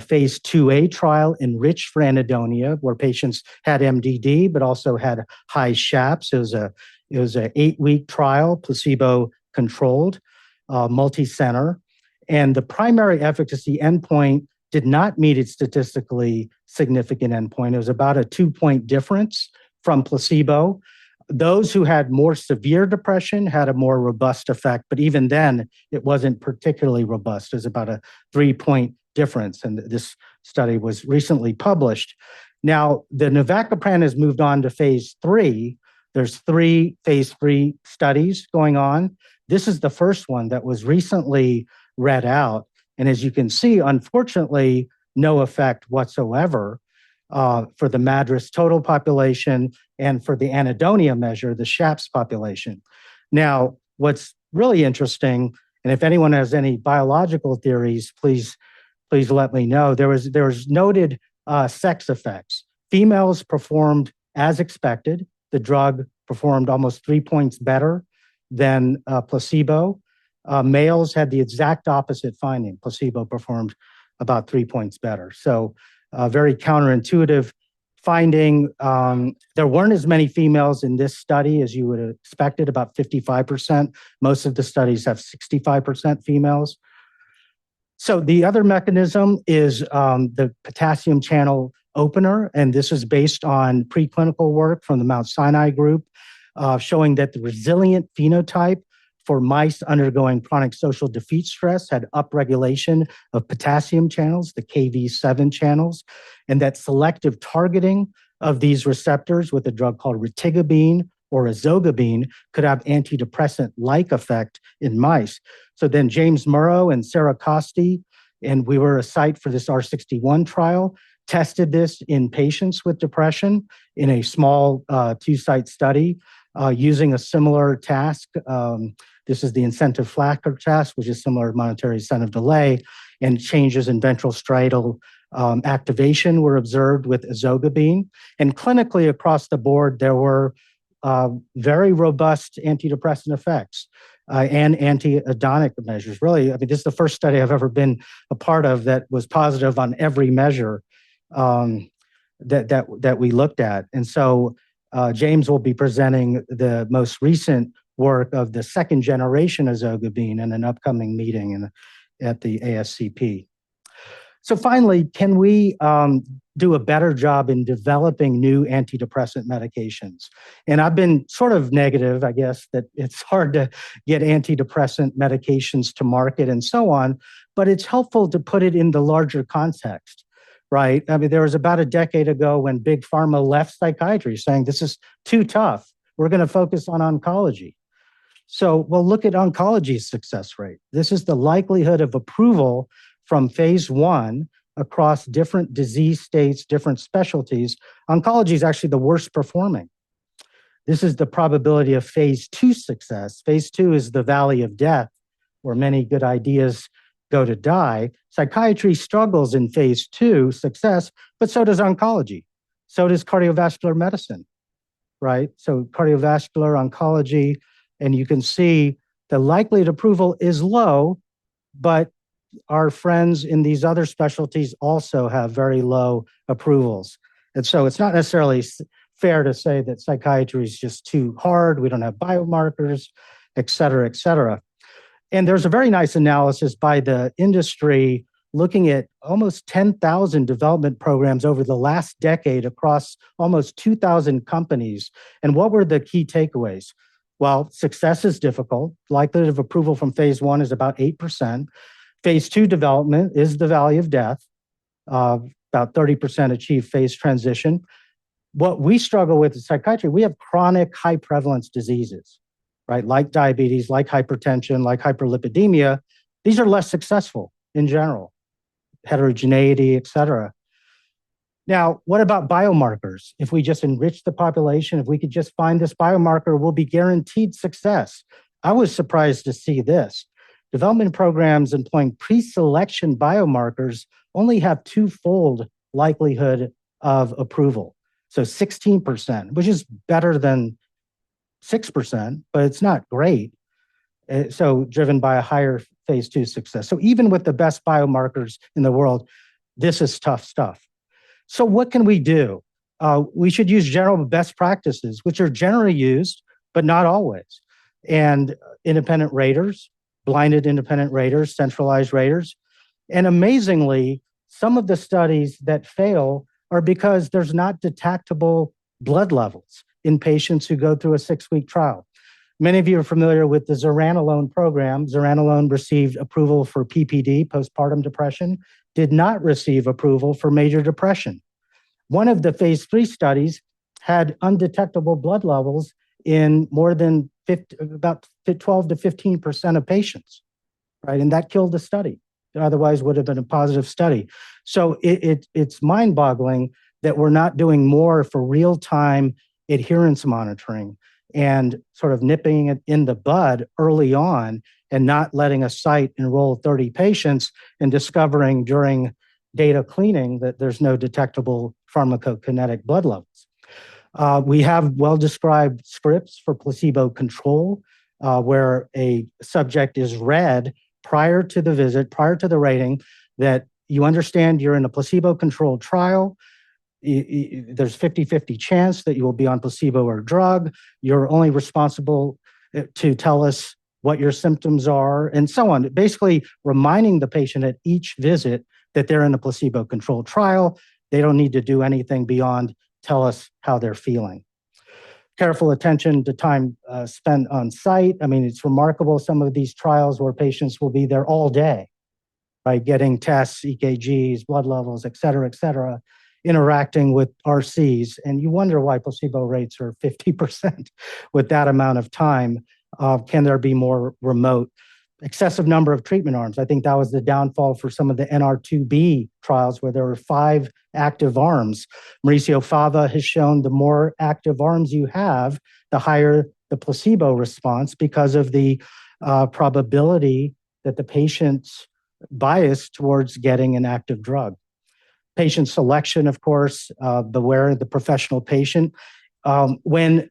phase 2A trial enriched for anhedonia, where patients had MDD, but also had high SHAPS. It was an 8-week trial, placebo-controlled, multi-center. And the primary efficacy endpoint did not meet its statistically significant endpoint. It was about a 2-point difference from placebo. Those who had more severe depression had a more robust effect, but even then, it wasn't particularly robust. It was about a 3-point difference, and this study was recently published. Now, the navacaprant has moved on to phase 3. There's 3 phase 3 studies going on. This is the first one that was recently read out. And as you can see, unfortunately, no effect whatsoever for the MADRS total population and for the anhedonia measure, the SHAPS population. Now, what's really interesting, and if anyone has any biological theories, please let me know. There was noted sex effects. Females performed as expected. The drug performed almost 3 points better than placebo. Males had the exact opposite finding. Placebo performed about 3 points better. So very counterintuitive finding. There weren't as many females in this study as you would have expected, about 55%. Most of the studies have 65% females. So the other mechanism is the potassium channel opener, and this is based on preclinical work from the Mount Sinai group, showing that the resilient phenotype for mice undergoing chronic social defeat stress had upregulation of potassium channels, the Kv7 channels, and that selective targeting of these receptors with a drug called retigabine or ezogabine could have antidepressant-like effect in mice. So then James Murrow and Sarah Costi, and we were a site for this R61 trial, tested this in patients with depression in a small 2-site study using a similar task. This is the incentive flacker task, which is similar to monetary incentive delay, and changes in ventral striatal activation were observed with ezogabine. And clinically across the board, there were very robust antidepressant effects and anti-hedonic measures. Really, I mean, this is the first study I've ever been a part of that was positive on every measure that we looked at. And so James will be presenting the most recent work of the second generation ezogabine in an upcoming meeting at the ASCP. So finally, can we do a better job in developing new antidepressant medications? And I've been sort of negative, I guess, that it's hard to get antidepressant medications to market and so on, but it's helpful to put it in the larger context, right? I mean, there was about a decade ago when Big Pharma left psychiatry saying, this is too tough. We're going to focus on oncology. So, well, look at oncology's success rate. This is the likelihood of approval from phase 1 across different disease states, different specialties. Oncology is actually the worst performing. This is the probability of phase 2 success. Phase 2 is the valley of death, where many good ideas go to die. Psychiatry struggles in phase 2 success, but so does oncology. So does cardiovascular medicine, right? So cardiovascular oncology, and you can see the likelihood of approval is low, but our friends in these other specialties also have very low approvals. And so it's not necessarily fair to say that psychiatry is just too hard, we don't have biomarkers, et cetera, et cetera. And there's a very nice analysis by the industry looking at almost 10,000 development programs over the last decade across almost 2,000 companies. And what were the key takeaways? Well, success is difficult. Likelihood of approval from phase 1 is about 8%. Phase 2 development is the valley of death. About 30% achieve phase transition. What we struggle with in psychiatry, we have chronic high prevalence diseases, right? Like diabetes, like hypertension, like hyperlipidemia. These are less successful in general, heterogeneity, et cetera. Now, what about biomarkers? If we just enrich the population, if we could just find this biomarker, we'll be guaranteed success. I was surprised to see this. Development programs employing pre-selection biomarkers only have twofold likelihood of approval. So 16%, which is better than 6%, but it's not great. So driven by a higher phase 2 success. So even with the best biomarkers in the world, this is tough stuff. So what can we do? We should use general best practices, which are generally used, but not always. And independent raters, blinded independent raters, centralized raters. And amazingly, some of the studies that fail are because there's not detectable blood levels in patients who go through a 6-week trial. Many of you are familiar with the zuranolone program. Zuranolone received approval for PPD, postpartum depression, did not receive approval for major depression. One of the phase 3 studies had undetectable blood levels in more than about 12 to 15% of patients, right? And that killed the study. It otherwise would have been a positive study. So it's mind-boggling that we're not doing more for real-time adherence monitoring and sort of nipping it in the bud early on and not letting a site enroll 30 patients and discovering during data cleaning that there's no detectable pharmacokinetic blood levels. We have well-described scripts for placebo control where a subject is read prior to the visit, prior to the rating, that you understand you're in a placebo-controlled trial. There's 50-50 chance that you will be on placebo or drug. You're only responsible to tell us what your symptoms are, and so on. Basically reminding the patient at each visit that they're in a placebo-controlled trial. They don't need to do anything beyond tell us how they're feeling. Careful attention to time spent on site. I mean, it's remarkable, some of these trials where patients will be there all day, right? Getting tests, EKGs, blood levels, et cetera, interacting with RCs. And you wonder why placebo rates are 50% with that amount of time. Can there be more remote? Excessive number of treatment arms. I think that was the downfall for some of the NR2B trials where there were 5 active arms. Mauricio Fava has shown the more active arms you have, the higher the placebo response because of the probability that the patient's bias towards getting an active drug. Patient selection, of course, beware of the professional patient. When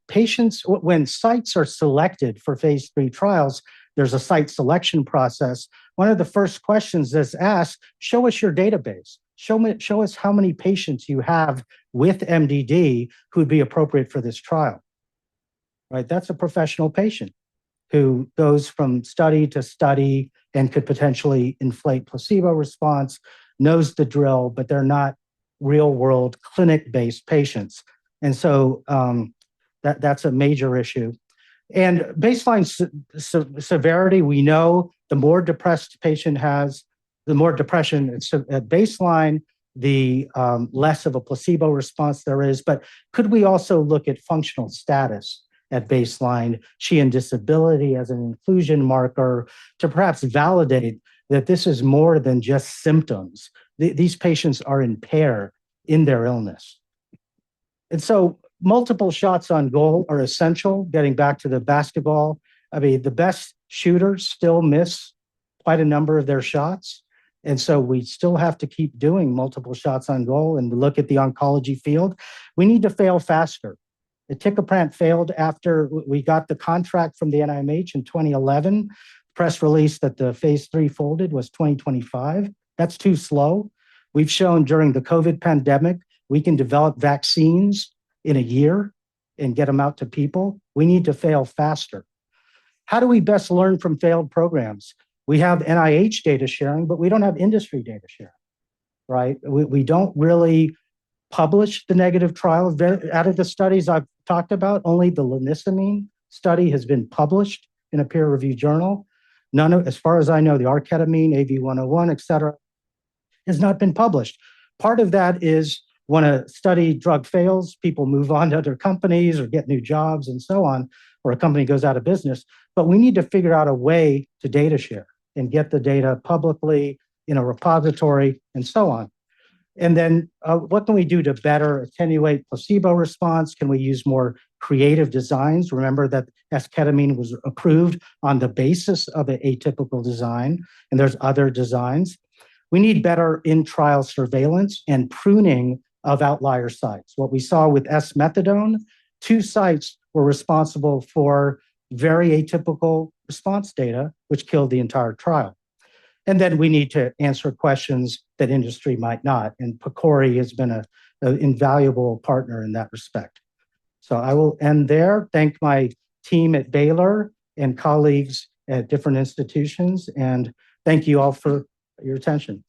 sites are selected for phase 3 trials, there's a site selection process. One of the first questions that's asked, show us your database. Show us how many patients you have with MDD who would be appropriate for this trial, right? That's a professional patient who goes from study to study and could potentially inflate placebo response, knows the drill, but they're not real-world clinic-based patients. And so that's a major issue. And baseline severity, we know the more depressed patient has, the more depression at baseline, the less of a placebo response there is. But could we also look at functional status at baseline, Sheehan disability as an inclusion marker to perhaps validate that this is more than just symptoms? These patients are impaired in their illness. And so multiple shots on goal are essential. Getting back to the basketball, I mean, the best shooters still miss quite a number of their shots. And so we still have to keep doing multiple shots on goal and look at the oncology field. We need to fail faster. Aticaprant failed after we got the contract from the NIMH in 2011. Press release that the phase 3 folded was 2025. That's too slow. We've shown during the COVID pandemic, we can develop vaccines in a year and get them out to people. We need to fail faster. How do we best learn from failed programs? We have NIH data sharing, but we don't have industry data sharing, right? We don't really publish the negative trials. Out of the studies I've talked about, only the lanisamine study has been published in a peer-reviewed journal. None of, as far as I know, the R-ketamine, AV101, et cetera, has not been published. Part of that is when a study drug fails, people move on to other companies or get new jobs and so on, or a company goes out of business. But we need to figure out a way to data share and get the data publicly in a repository and so on. And then what can we do to better attenuate placebo response? Can we use more creative designs? Remember that esketamine was approved on the basis of an atypical design, and there's other designs. We need better in-trial surveillance and pruning of outlier sites. What we saw with S-methadone, 2 sites were responsible for very atypical response data, which killed the entire trial. And then we need to answer questions that industry might not. And PCORI has been an invaluable partner in that respect. So I will end there. Thank my team at Baylor and colleagues at different institutions. And thank you all for your attention.